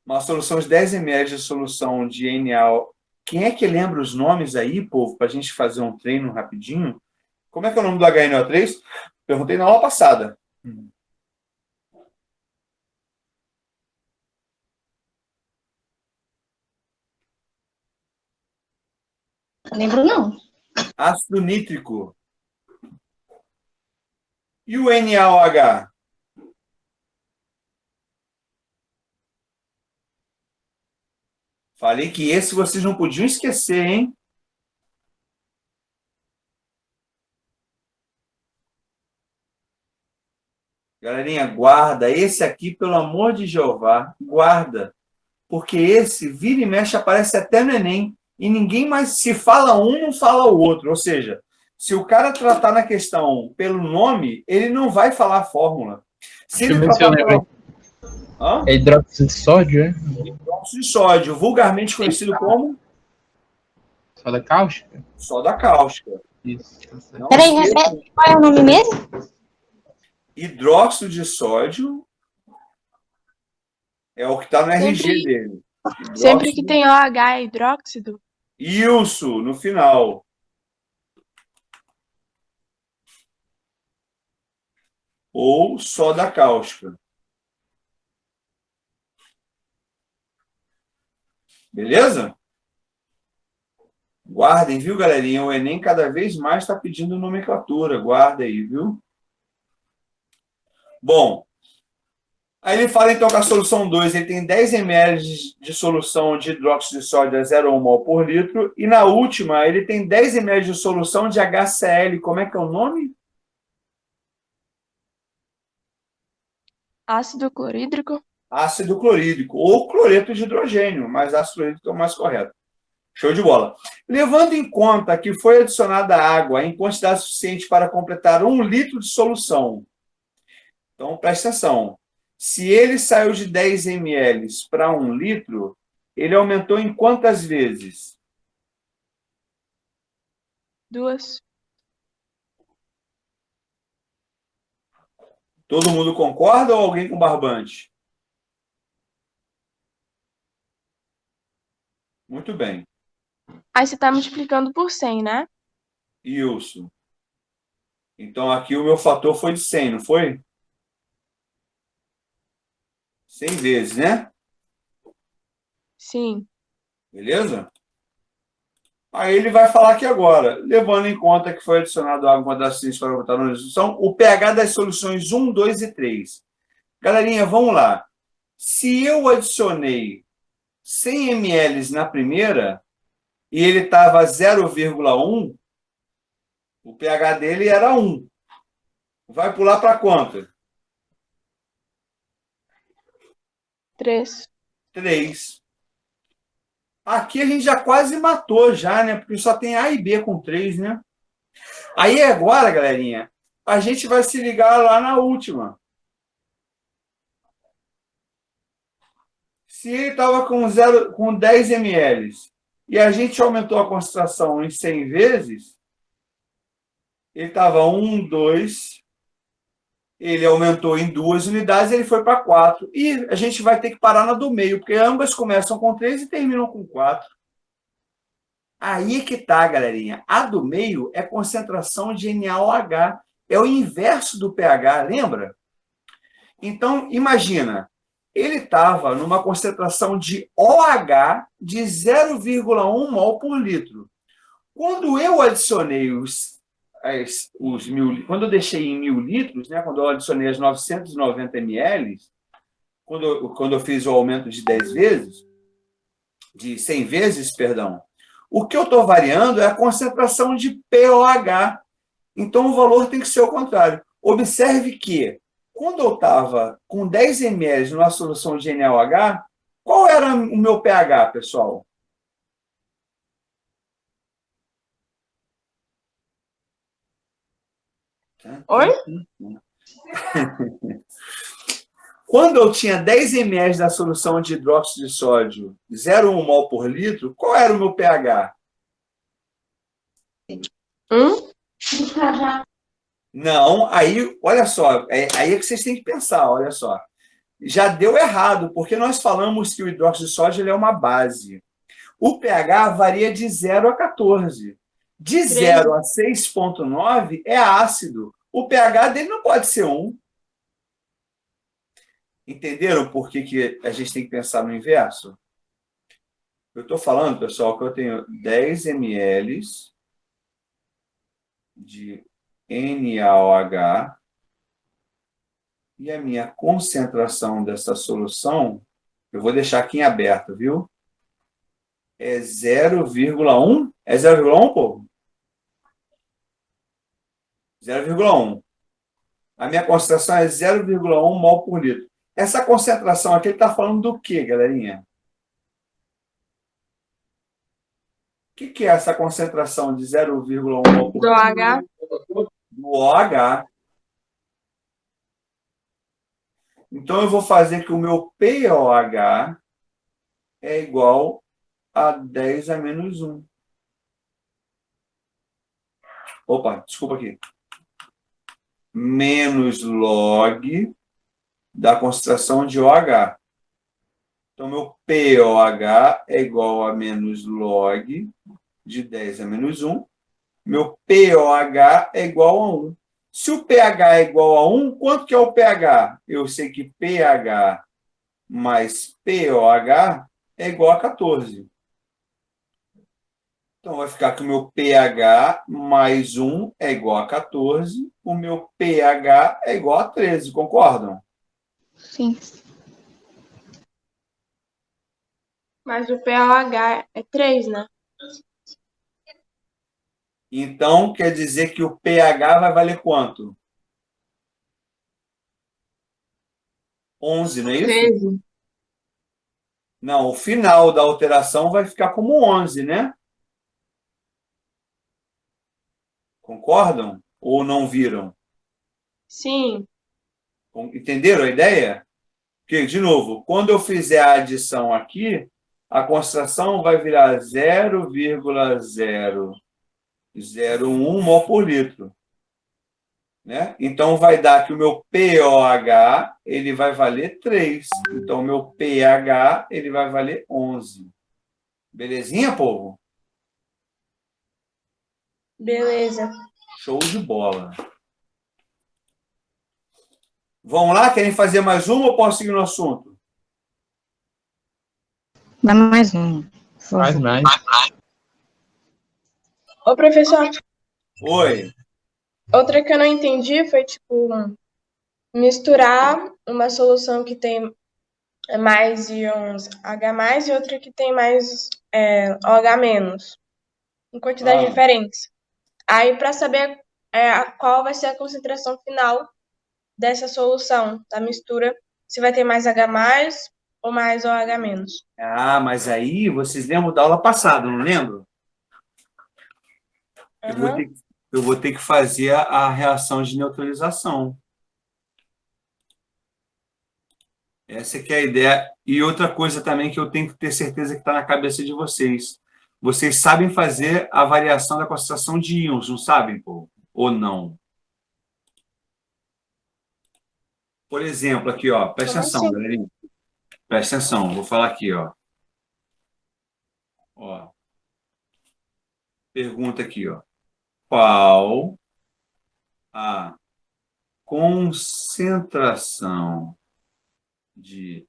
uma solução de 10 ml de solução de NaO. Quem é que lembra os nomes aí, povo, para a gente fazer um treino rapidinho? Como é que é o nome do HNO3? Perguntei na aula passada. Não lembro, não. Ácido nítrico. E o NaOH? Falei que esse vocês não podiam esquecer, hein? Galerinha, guarda. Esse aqui, pelo amor de Jeová, guarda. Porque esse, vira e mexe, aparece até no Enem. E ninguém mais, se fala um, não fala o outro. Ou seja, se o cara tratar na questão pelo nome, ele não vai falar a fórmula. Se ele Deixa eu ver se eu tratar lembro. É hidróxido de sódio, é? hidróxido de sódio, vulgarmente conhecido como Soda cáustica? soda cáustica. Isso. Tá certo. Não Peraí, esqueça, repete, qual é o nome mesmo? hidróxido de sódio é o que está no RG dele. Sempre que tem OH é hidróxido? Isso, no final. Ou soda cáustica. Beleza? Guardem, viu, galerinha? O Enem cada vez mais está pedindo nomenclatura. Guarda aí, viu? Bom, Aí ele fala, então, que a solução 2 ele tem 10 ml de solução de hidróxido de sódio a 0,1 mol por litro. E na última, ele tem 10 ml de solução de HCl. Como é que é o nome? Ácido clorídrico. Ácido clorídrico, ou cloreto de hidrogênio, mas ácido clorídrico é o mais correto. Show de bola. Levando em conta que foi adicionada água em quantidade suficiente para completar 1 litro de solução. Então, presta atenção. Se ele saiu de 10 ml para 1 litro, ele aumentou em quantas vezes? 2. Todo mundo concorda ou alguém com barbante? Muito bem. Aí você está multiplicando por 100, né? Isso. Então, aqui o meu fator foi de 100, não foi? 100 vezes, né? Sim. Beleza? Aí ele vai falar aqui agora, levando em conta que foi adicionado água com das para botar na solução, o pH das soluções 1, 2 e 3. Galerinha, vamos lá. Se eu adicionei 100 ml na primeira e ele estava 0,1, o pH dele era 1. Vai pular para quanto? 3. 3. Aqui a gente já quase matou já, né? Porque só tem A e B com 3, né? Aí agora, galerinha, a gente vai se ligar lá na última. Se ele estava com 10 ml e a gente aumentou a concentração em 100 vezes, ele estava 1, 2, ele aumentou em 2 unidades, ele foi para 4. E a gente vai ter que parar na do meio, porque ambas começam com 3 e terminam com 4. Aí que tá, galerinha. A do meio é concentração de NaOH. É o inverso do pH, lembra? Então, imagina, ele estava numa concentração de OH de 0,1 mol por litro. Quando eu adicionei quando eu deixei em 1.000 litros, né, quando eu adicionei as 990 ml, quando eu fiz o aumento de 10 vezes, de 100 vezes, perdão, o que eu estou variando é a concentração de pOH. Então, o valor tem que ser o contrário. Observe que, quando eu estava com 10 ml numa solução de NaOH, qual era o meu pH, pessoal? Oi? Quando eu tinha 10 ml da solução de hidróxido de sódio, 0,1 mol por litro, qual era o meu pH? 1. Não, aí, olha só, aí é que vocês têm que pensar, olha só. Já deu errado, porque nós falamos que o hidróxido de sódio ele é uma base. O pH varia de 0 a 14. De 0 a 6,9 é ácido. O pH dele não pode ser 1. Entenderam por que a gente tem que pensar no inverso? Eu estou falando, pessoal, que eu tenho 10 ml de NaOH e a minha concentração dessa solução, eu vou deixar aqui em aberto, viu? É 0,1? É 0,1, povo? 0,1. A minha concentração é 0,1 mol por litro. Essa concentração aqui ele está falando do quê, galerinha? O que é essa concentração de 0,1 mol por Do H. litro? Do OH. Então, eu vou fazer que o meu pOH é igual a 10 a menos 1. Opa, desculpa aqui. Menos log da concentração de OH. Então, meu pOH é igual a menos log de 10 a menos 1. Meu pOH é igual a 1. Se o pH é igual a 1, quanto que é o pH? Eu sei que pH mais pOH é igual a 14. Então, vai ficar que o meu pH mais 1 é igual a 14. O meu pH é igual a 13, concordam? Sim. Mas o pH é 3, né? Então, quer dizer que o pH vai valer quanto? 11, não é isso? 13. Não, o final da alteração vai ficar como 11, né? Concordam? Ou não viram? Sim. Entenderam a ideia? Porque, de novo, quando eu fizer a adição aqui, a concentração vai virar 0,001 mol por litro. Né? Então, vai dar que o meu POH ele vai valer 3. Então, o meu pH ele vai valer 11. Belezinha, povo? Beleza. Show de bola. Vamos lá? Querem fazer mais uma ou posso seguir no assunto? Dá mais um. Faz mais. Ô, professor, Oi. outra que eu não entendi foi, tipo, misturar uma solução que tem mais íons H+, e outra que tem mais OH-, em quantidades diferentes. Aí, para saber qual vai ser a concentração final dessa solução, da mistura, se vai ter mais H+ ou mais OH-. Ah, mas aí vocês lembram da aula passada, não lembro? Uhum. Eu vou ter que fazer a reação de neutralização. Essa que é a ideia. E outra coisa também que eu tenho que ter certeza que está na cabeça de vocês. Vocês sabem fazer a variação da concentração de íons, não sabem, pô? Ou não? Por exemplo, aqui, ó, presta Como atenção, assim? galerinha. Presta atenção, vou falar aqui, ó. Ó. Pergunta aqui, ó. Qual a concentração de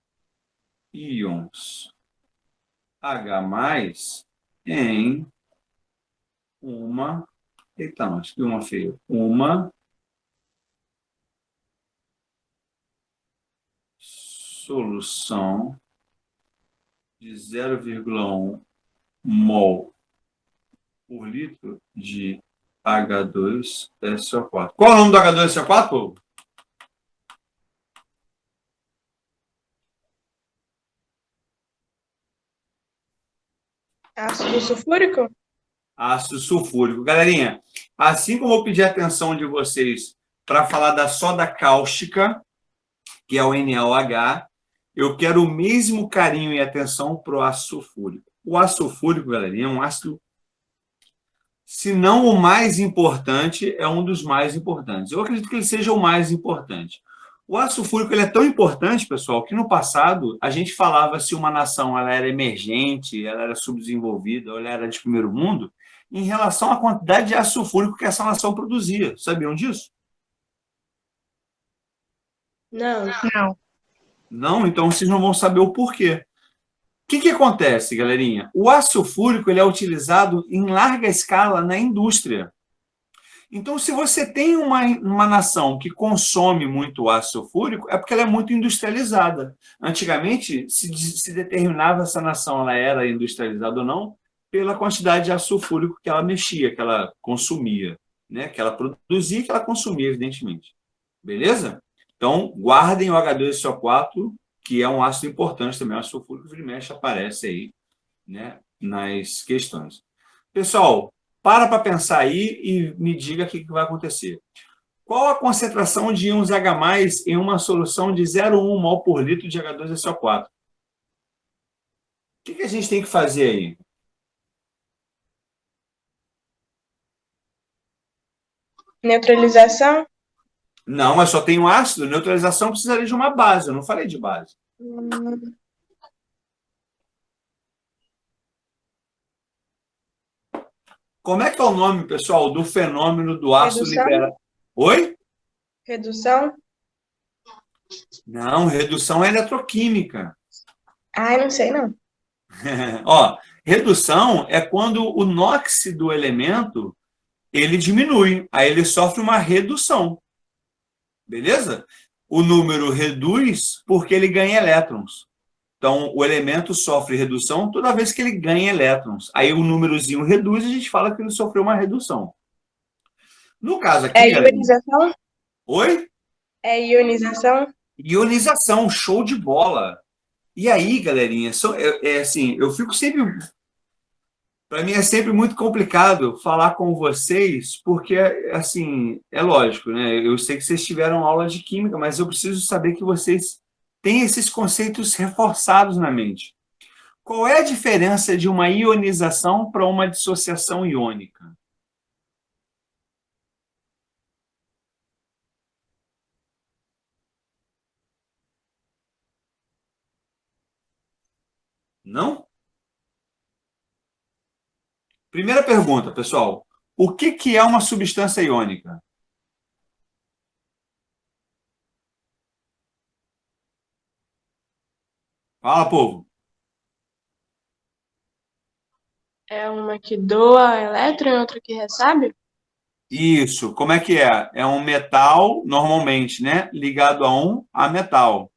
íons H+ em uma... Eita, acho que uma feia. Uma solução de 0,1 mol por litro de H2SO4. Qual é o nome do H2SO4, povo? Ácido sulfúrico? Ácido sulfúrico. Galerinha, assim como eu pedi a atenção de vocês para falar da soda cáustica, que é o NaOH, eu quero o mesmo carinho e atenção para o ácido sulfúrico. O ácido sulfúrico, galerinha, é um ácido, se não o mais importante, é um dos mais importantes. Eu acredito que ele seja o mais importante. O ácido sulfúrico ele é tão importante, pessoal, que no passado a gente falava se uma nação ela era emergente, ela era subdesenvolvida, ou ela era de primeiro mundo, em relação à quantidade de ácido sulfúrico que essa nação produzia. Sabiam disso? Não. Não. Não? Então vocês não vão saber o porquê. O que acontece, galerinha? O ácido sulfúrico ele é utilizado em larga escala na indústria. Então, se você tem uma nação que consome muito ácido sulfúrico, é porque ela é muito industrializada. Antigamente, se determinava se a nação ela era industrializada ou não pela quantidade de ácido sulfúrico que ela mexia, que ela consumia, né? Que ela produzia e que ela consumia, evidentemente. Beleza? Então, guardem o H2SO4, que é um ácido importante também, o ácido sulfúrico que mexe aparece aí, né, nas questões. Pessoal, para pensar aí e me diga o que vai acontecer. Qual a concentração de íons H+ em uma solução de 0,1 mol por litro de H2SO4? O que a gente tem que fazer aí? Neutralização? Não, mas só tem um ácido. Neutralização precisaria de uma base. Eu não falei de base. Como é que é o nome, pessoal, do fenômeno do ácido liberado? Oi? Redução? Não, redução é eletroquímica. Ai, não sei não. Ó, redução é quando o NOx do elemento ele diminui, aí ele sofre uma redução. Beleza? O número reduz porque ele ganha elétrons. Então, o elemento sofre redução toda vez que ele ganha elétrons. Aí o númerozinho reduz e a gente fala que ele sofreu uma redução. No caso aqui, É galera... ionização? Oi? É ionização? Ionização, show de bola. E aí, galerinha, assim, eu fico sempre... Para mim é sempre muito complicado falar com vocês, porque, assim, é lógico, né? Eu sei que vocês tiveram aula de química, mas eu preciso saber que vocês têm esses conceitos reforçados na mente. Qual é a diferença de uma ionização para uma dissociação iônica? Não? Primeira pergunta, pessoal. O que é uma substância iônica? Fala, povo. É uma que doa elétron e outra que recebe? Isso. Como é que é? É um metal, normalmente, né? Ligado a metal.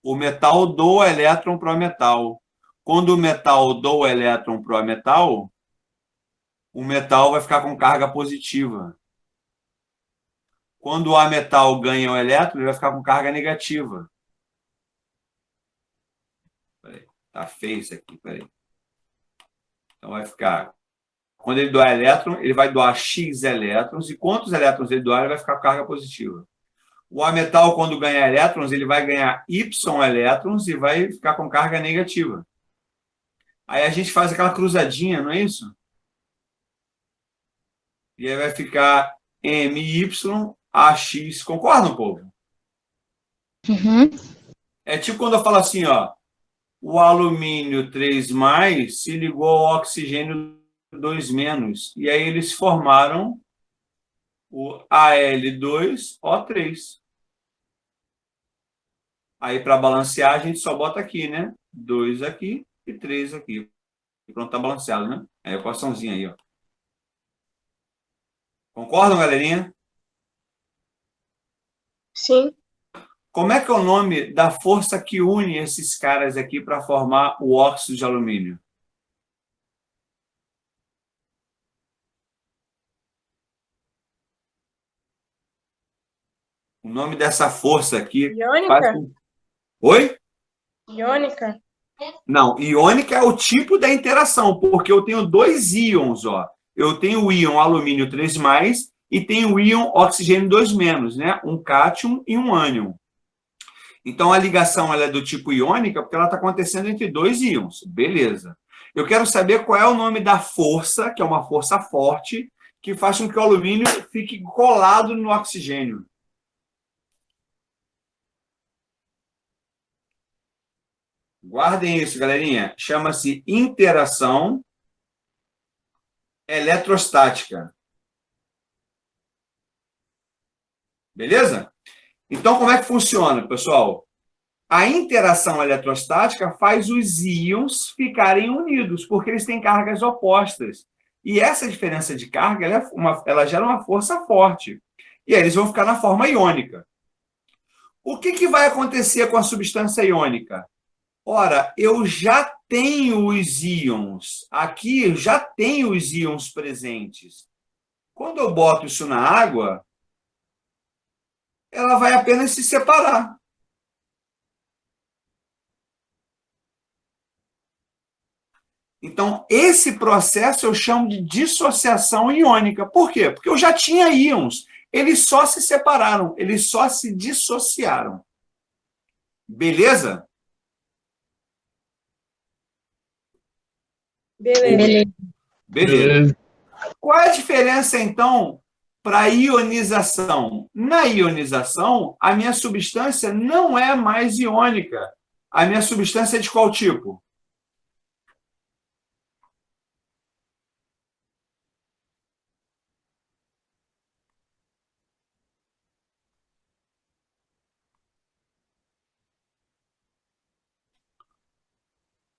O metal doa elétron para o metal. Quando o metal doa elétron para o metal vai ficar com carga positiva. Quando o ametal ganha o elétron, ele vai ficar com carga negativa. Peraí, tá feio isso aqui, peraí. Então vai ficar... Quando ele doar elétron, ele vai doar X elétrons, e quantos elétrons ele doar, ele vai ficar com carga positiva. O ametal, quando ganha elétrons, ele vai ganhar Y elétrons e vai ficar com carga negativa. Aí a gente faz aquela cruzadinha, não é isso? E aí vai ficar MY-AX. Concordam, povo? Uhum. É tipo quando eu falo assim, ó, o alumínio 3+, se ligou ao oxigênio 2-. E aí eles formaram o Al2O3. Aí, para balancear, a gente só bota aqui, né? 2 aqui e 3 aqui. E pronto, tá balanceado, né? É a equaçãozinha aí, ó. Concordam, galerinha? Sim. Como é que é o nome da força que une esses caras aqui para formar o óxido de alumínio? O nome dessa força aqui faz Iônica? com... Oi? Iônica? Não, iônica é o tipo da interação, porque eu tenho dois íons, ó. Eu tenho o íon alumínio 3+, e tenho o íon oxigênio 2-, né? Um cátion e um ânion. Então, a ligação ela é do tipo iônica porque ela está acontecendo entre dois íons. Beleza. Eu quero saber qual é o nome da força, que é uma força forte, que faz com que o alumínio fique colado no oxigênio. Guardem isso, galerinha. Chama-se interação eletrostática. Beleza? Então, como é que funciona, pessoal? A interação eletrostática faz os íons ficarem unidos, porque eles têm cargas opostas. E essa diferença de carga ela gera uma força forte. E aí eles vão ficar na forma iônica. O que vai acontecer com a substância iônica? Ora, eu já tenho os íons. Aqui eu já tenho os íons presentes. Quando eu boto isso na água, ela vai apenas se separar. Então, esse processo eu chamo de dissociação iônica. Por quê? Porque eu já tinha íons. Eles só se separaram, eles só se dissociaram. Beleza? Beleza. Beleza. Beleza. Qual é a diferença, então, para a ionização? Na ionização, a minha substância não é mais iônica. A minha substância é de qual tipo?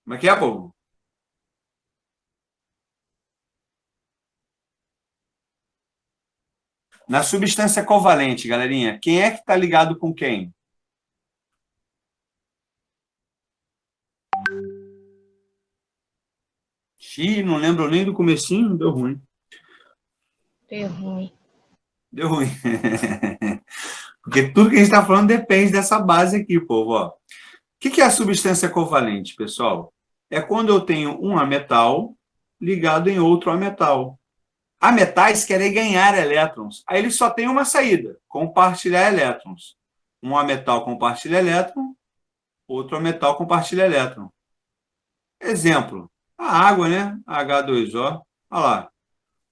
Como é que é, povo? Na substância covalente, galerinha, quem é que está ligado com quem? Xiii, não lembro nem do comecinho, deu ruim. Deu ruim. Deu ruim. Porque tudo que a gente está falando depende dessa base aqui, povo. Ó. O que é a substância covalente, pessoal? É quando eu tenho um ametal ligado em outro ametal. Ametais querem ganhar elétrons. Aí ele só tem uma saída, compartilhar elétrons. Um ametal compartilha elétron, outro ametal compartilha elétron. Exemplo, a água, né? H2O. Olha lá.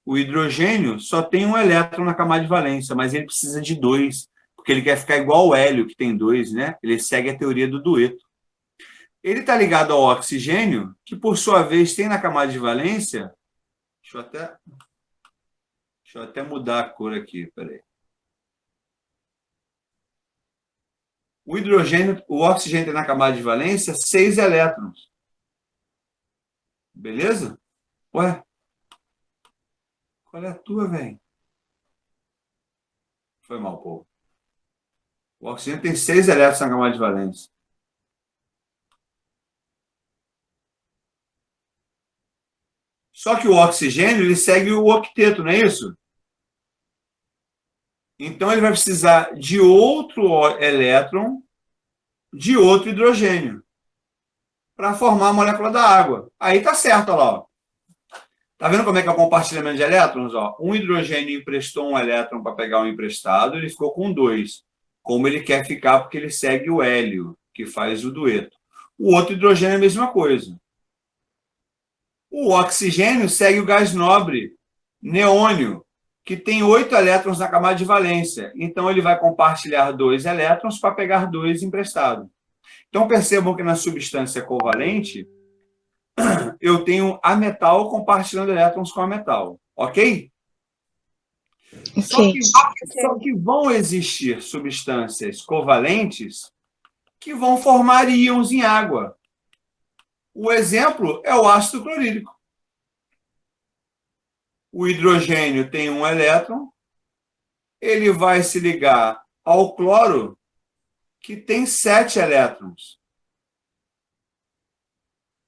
O hidrogênio só tem um elétron na camada de valência, mas ele precisa de dois, porque ele quer ficar igual o hélio, que tem dois, né? Ele segue a teoria do dueto. Ele está ligado ao oxigênio, que por sua vez tem na camada de valência. Deixa eu até mudar a cor aqui, peraí. O oxigênio tem na camada de valência 6 elétrons. Beleza? Ué? Qual é a tua, velho? Foi mal, povo. O oxigênio tem 6 elétrons na camada de valência. Só que o oxigênio, ele segue o octeto, não é isso? Então, ele vai precisar de outro elétron, de outro hidrogênio, para formar a molécula da água. Aí tá certo, olha lá. Ó. Tá vendo como é que é o compartilhamento de elétrons? Ó? Um hidrogênio emprestou um elétron para pegar um emprestado, ele ficou com 2. Como ele quer ficar, porque ele segue o hélio, que faz o dueto. O outro hidrogênio é a mesma coisa. O oxigênio segue o gás nobre, neônio, que tem 8 elétrons na camada de valência. Então, ele vai compartilhar 2 elétrons para pegar 2 emprestados. Então, percebam que na substância covalente, eu tenho ametal compartilhando elétrons com ametal. Ok? Ok. Só que vão existir substâncias covalentes que vão formar íons em água. O exemplo é o ácido clorídrico. O hidrogênio tem um elétron, ele vai se ligar ao cloro, que tem 7 elétrons.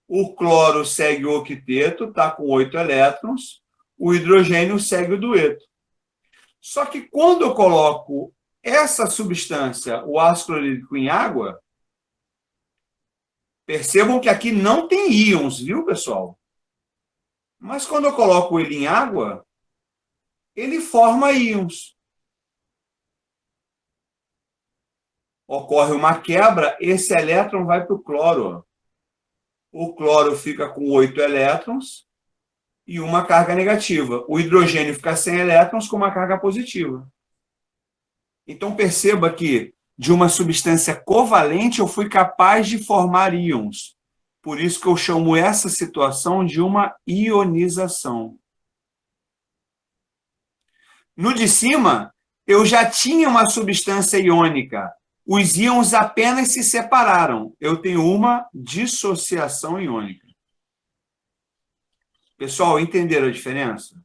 O cloro segue o octeto, está com 8 elétrons. O hidrogênio segue o dueto. Só que quando eu coloco essa substância, o ácido clorídrico, em água, percebam que aqui não tem íons, viu, pessoal? Mas quando eu coloco ele em água, ele forma íons. Ocorre uma quebra, esse elétron vai para o cloro. O cloro fica com 8 elétrons e uma carga negativa. O hidrogênio fica sem elétrons com uma carga positiva. Então, perceba que de uma substância covalente eu fui capaz de formar íons. Por isso que eu chamo essa situação de uma ionização. No de cima, eu já tinha uma substância iônica. Os íons apenas se separaram. Eu tenho uma dissociação iônica. Pessoal, entenderam a diferença?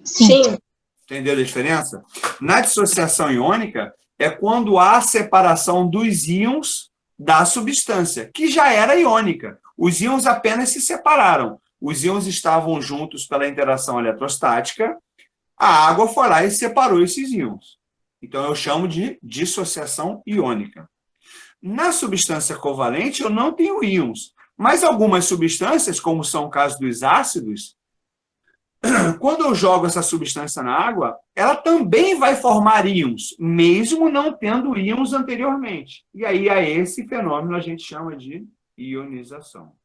Sim. Entenderam a diferença? Na dissociação iônica, é quando há separação dos íons da substância, que já era iônica. Os íons apenas se separaram. Os íons estavam juntos pela interação eletrostática, a água foi lá e separou esses íons. Então, eu chamo de dissociação iônica. Na substância covalente, eu não tenho íons, mas algumas substâncias, como são o caso dos ácidos, quando eu jogo essa substância na água, ela também vai formar íons, mesmo não tendo íons anteriormente. E aí, a esse fenômeno a gente chama de ionização.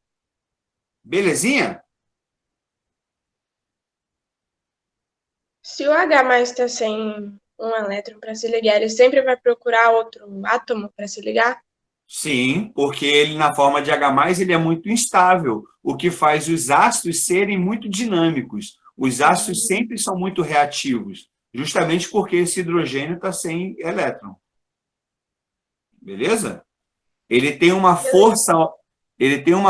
Belezinha? Se o H+ está sem um elétron para se ligar, ele sempre vai procurar outro átomo para se ligar? Sim, porque ele, na forma de H+, ele é muito instável, o que faz os ácidos serem muito dinâmicos. Os ácidos sempre são muito reativos, justamente porque esse hidrogênio está sem elétron. Beleza? Ele tem uma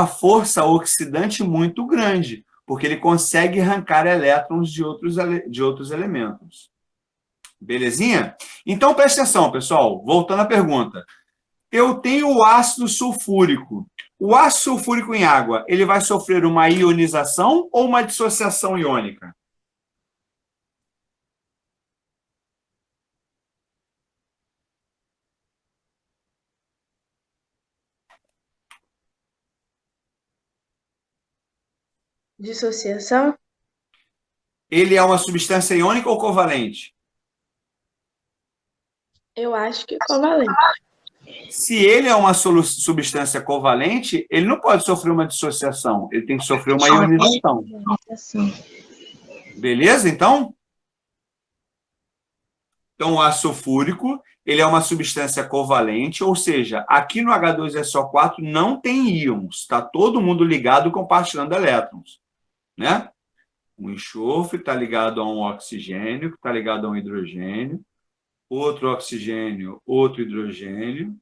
força oxidante muito grande, Porque ele consegue arrancar elétrons de outros elementos. Belezinha? Então, presta atenção, pessoal. Voltando à pergunta. Eu tenho o ácido sulfúrico. O ácido sulfúrico em água, ele vai sofrer uma ionização ou uma dissociação iônica? Dissociação? Ele é uma substância iônica ou covalente? Eu acho que covalente. Se ele é uma substância covalente, ele não pode sofrer uma dissociação. Ele tem que sofrer uma ionização. Beleza, então? Então, o ácido sulfúrico, ele é uma substância covalente, ou seja, aqui no H2SO4 não tem íons. Está todo mundo ligado compartilhando elétrons, né? Um enxofre está ligado a um oxigênio, que está ligado a um hidrogênio, outro oxigênio, outro hidrogênio,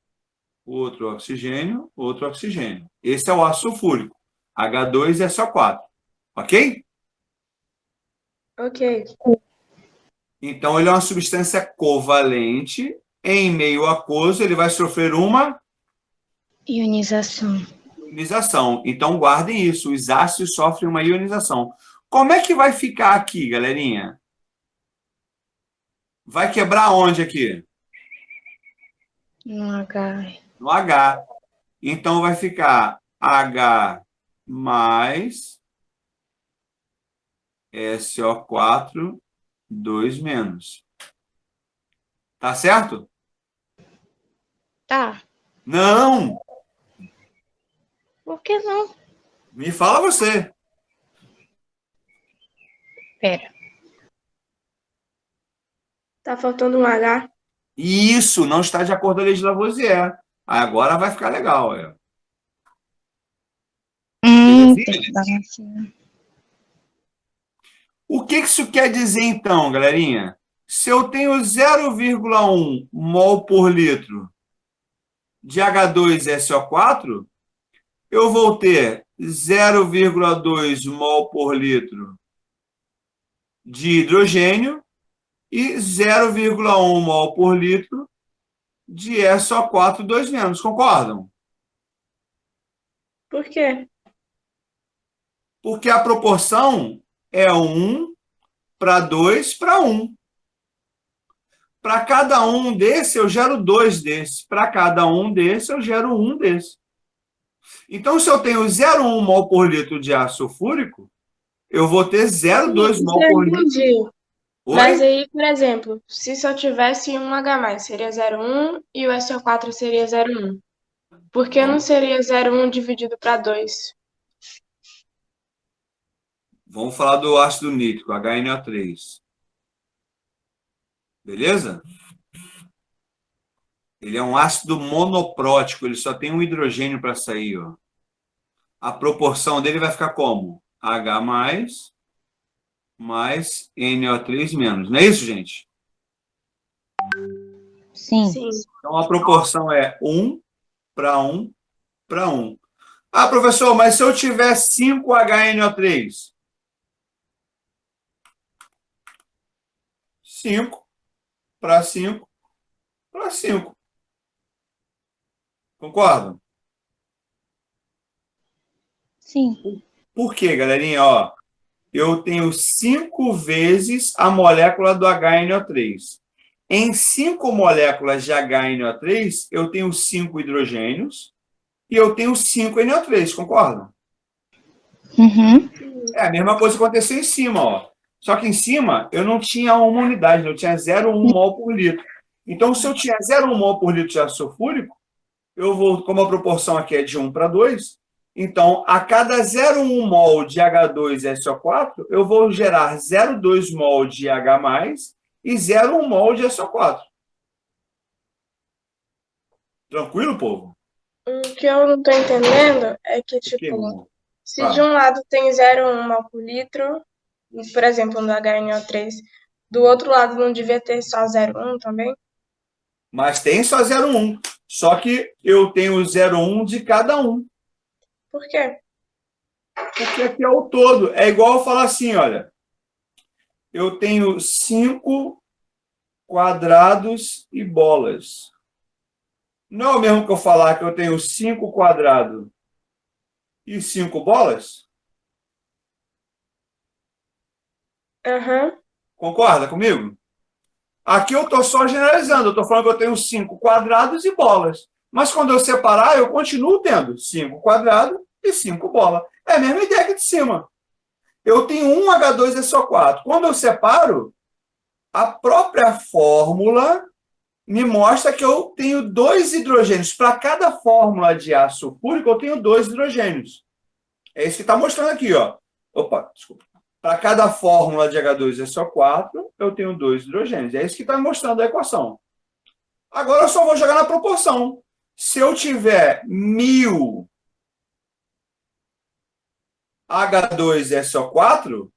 outro oxigênio, outro oxigênio. Esse é o ácido sulfúrico, H2SO4. Ok? Ok. Então, ele é uma substância covalente. Em meio aquoso, ele vai sofrer uma Ionização. ionização. Então, guardem isso. Os ácidos sofrem uma ionização. Como é que vai ficar aqui, galerinha? Vai quebrar onde aqui? No H. No H. Então, vai ficar H mais SO4, 2 menos. Tá certo? Tá. Não! Por que não? Me fala você. Pera. Tá faltando um H. Isso, não está de acordo com a lei de Lavoisier. Agora vai ficar legal. É. Tá. O que isso quer dizer, então, galerinha? Se eu tenho 0,1 mol por litro de H2SO4, eu vou ter 0,2 mol por litro de hidrogênio e 0,1 mol por litro de SO4, 2 menos. Concordam? Por quê? Porque a proporção é 1 para 2 para 1. Para cada um desse, eu gero 2 desse. Para cada um desse, eu gero 1 desse. Então, se eu tenho 0,1 mol por litro de ácido sulfúrico, eu vou ter 0,2 mol por litro. Entendi. Oi? Mas aí, por exemplo, se só tivesse um H+, seria 0,1 e o SO4 seria 0,1. Por que não seria 0,1 dividido para 2? Vamos falar do ácido nítrico, HNO3. Beleza? Ele é um ácido monoprótico, ele só tem um hidrogênio para sair. Ó. A proporção dele vai ficar como? H mais NO3 menos. Não é isso, gente? Sim. Sim. Então, a proporção é 1 para 1 para 1. Ah, professor, mas se eu tiver 5 HNO3? 5 para 5 para 5. Concordam? Sim. Por quê, galerinha? Ó, eu tenho 5 vezes a molécula do HNO3. Em 5 moléculas de HNO3, eu tenho 5 hidrogênios e eu tenho 5 NO3, concordam? Uhum. É a mesma coisa que aconteceu em cima, ó. Só que em cima eu não tinha uma unidade, eu tinha 0,1 mol por litro. Então, se eu tinha 0,1 mol por litro de ácido sulfúrico, eu vou, como a proporção aqui é de 1 para 2, então, a cada 0,1 mol de H2SO4, eu vou gerar 0,2 mol de H+, e 0,1 mol de SO4. Tranquilo, povo? O que eu não tô entendendo é que, tipo, se de um lado tem 0,1 mol por litro, por exemplo, no HNO3, do outro lado não devia ter só 0,1 também? Mas tem só 0,1. Só que eu tenho 0,1 de cada um. Por quê? Porque aqui é o todo. É igual eu falar assim, olha, eu tenho 5 quadrados e bolas. Não é o mesmo que eu falar que eu tenho 5 quadrados e 5 bolas? Aham. Concorda comigo? Aqui eu estou só generalizando, eu estou falando que eu tenho 5 quadrados e bolas. Mas quando eu separar, eu continuo tendo 5 quadrados e 5 bolas. É a mesma ideia aqui de cima. Eu tenho um H2SO4. Quando eu separo, a própria fórmula me mostra que eu tenho 2 hidrogênios. Para cada fórmula de ácido sulfúrico, eu tenho 2 hidrogênios. É isso que está mostrando aqui, ó. Opa, desculpa. Para cada fórmula de H2SO4, eu tenho 2 hidrogênios. É isso que está mostrando a equação. Agora eu só vou jogar na proporção. Se eu tiver 1000 H2SO4,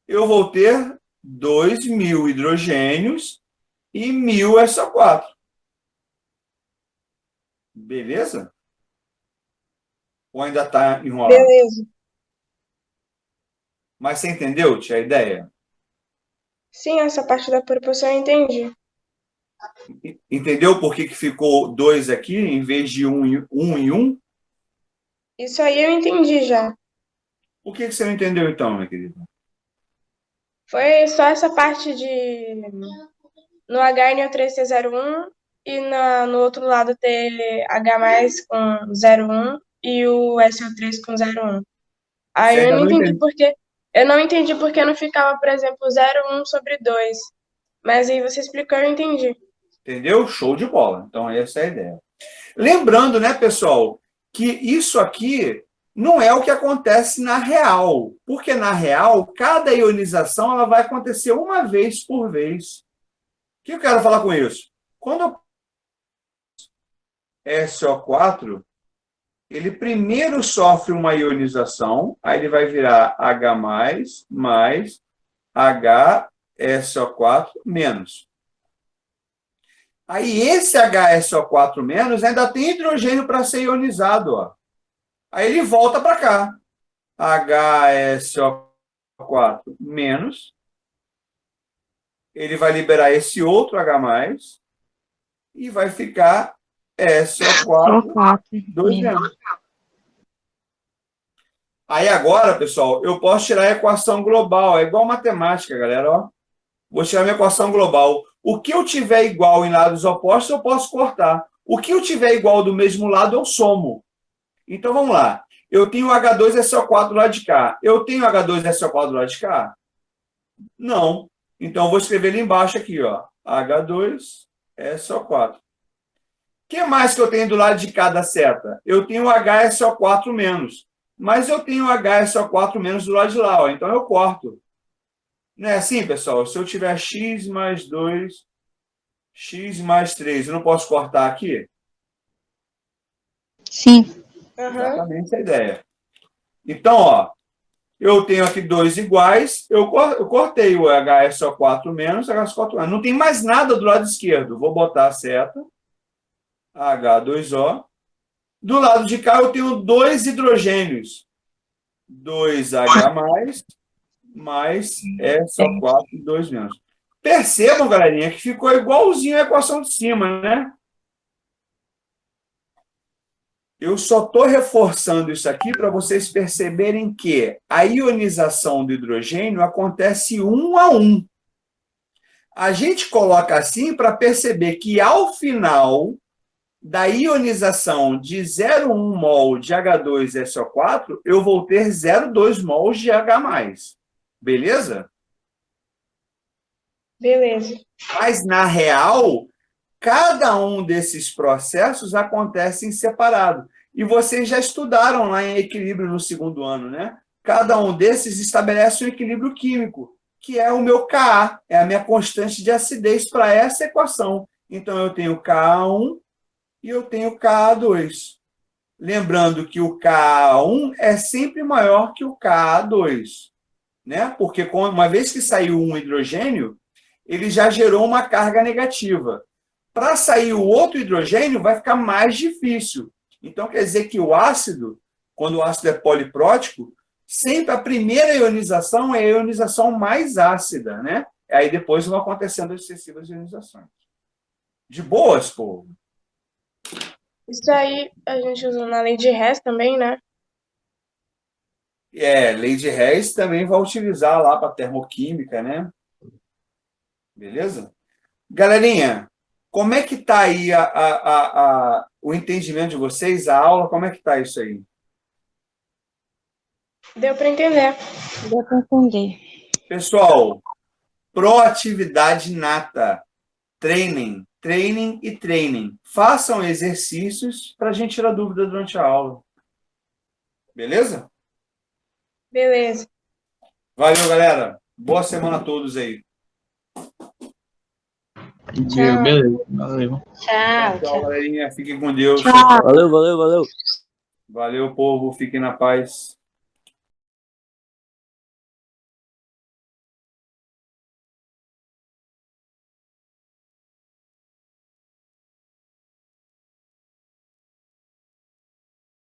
eu vou ter 2000 hidrogênios e 1000 SO4. Beleza? Ou ainda está enrolado? Beleza. Mas você entendeu, tia, a ideia? Sim, essa parte da proporção eu entendi. Entendeu por que ficou 2 aqui, em vez de 1 e 1? Isso aí eu entendi já. Por que você não entendeu, então, minha querida? Foi só essa parte de no HNO3 ter 0,1 e no outro lado ter H com 0,1 e o SO3 com 0,1. Aí Você eu ainda não não entendi entendeu. porque eu não entendi porque não ficava, por exemplo, 0,1 sobre 2. Mas aí você explicou, eu entendi. Entendeu? Show de bola. Então, essa é a ideia. Lembrando, né, pessoal, que isso aqui não é o que acontece na real. Porque na real, cada ionização ela vai acontecer uma vez por vez. O que eu quero falar com isso? Quando o SO4, ele primeiro sofre uma ionização, aí ele vai virar H+, mais HSO4-. Aí esse HSO4- ainda tem hidrogênio para ser ionizado. Ó. Aí ele volta para cá. HSO4-, ele vai liberar esse outro H+, e vai ficar SO4, 2-. Aí agora, pessoal, eu posso tirar a equação global. É igual matemática, galera. Ó. Vou tirar a minha equação global. O que eu tiver igual em lados opostos, eu posso cortar. O que eu tiver igual do mesmo lado, eu somo. Então, vamos lá. Eu tenho H2SO4 do lado de cá. Eu tenho H2SO4 do lado de cá? Não. Então, eu vou escrever ali embaixo aqui, ó. H2SO4. O que mais que eu tenho do lado de cá da seta? Eu tenho HSO4-. Mas eu tenho HSO4- do lado de lá, ó. Então, eu corto. Não é assim, pessoal? Se eu tiver x mais 2, x mais 3, eu não posso cortar aqui? Sim. Aham. Exatamente a ideia. Então, ó, eu tenho aqui 2 iguais, eu cortei o HSO4-, HSO4-. Não tem mais nada do lado esquerdo. Vou botar a seta, H2O. Do lado de cá, eu tenho 2 hidrogênios. 2H+, mais SO4, 2-. Percebam, galerinha, que ficou igualzinho a equação de cima, né? Eu só estou reforçando isso aqui para vocês perceberem que a ionização do hidrogênio acontece 1 a 1. A gente coloca assim para perceber que, ao final da ionização de 0,1 mol de H2SO4, eu vou ter 0,2 mols de H+. Beleza? Beleza. Mas, na real, cada um desses processos acontece em separado. E vocês já estudaram lá em equilíbrio no segundo ano, né? Cada um desses estabelece um equilíbrio químico, que é o meu Ka, é a minha constante de acidez para essa equação. Então, eu tenho Ka1 e eu tenho Ka2. Lembrando que o Ka1 é sempre maior que o Ka2, né? Porque uma vez que saiu um hidrogênio, ele já gerou uma carga negativa. Para sair o outro hidrogênio, vai ficar mais difícil. Então, quer dizer que o ácido, quando o ácido é poliprótico, sempre a primeira ionização é a ionização mais ácida, né? Aí depois vão acontecendo as sucessivas ionizações. De boas, povo. Isso aí a gente usa na lei de Hess também, né? Lei de Hess também vai utilizar lá para termoquímica, né? Beleza? Galerinha, como é que está aí o entendimento de vocês, a aula, como é que está isso aí? Deu para entender. Deu para entender. Pessoal, proatividade nata. Treinem, treinem e treinem. Façam exercícios para a gente tirar dúvida durante a aula. Beleza? Beleza. Valeu, galera. Boa semana a todos aí. Tchau. Beleza, valeu. Tchau, galerinha. Fiquem com Deus. Tchau. Valeu, valeu, valeu. Valeu, povo. Fiquem na paz.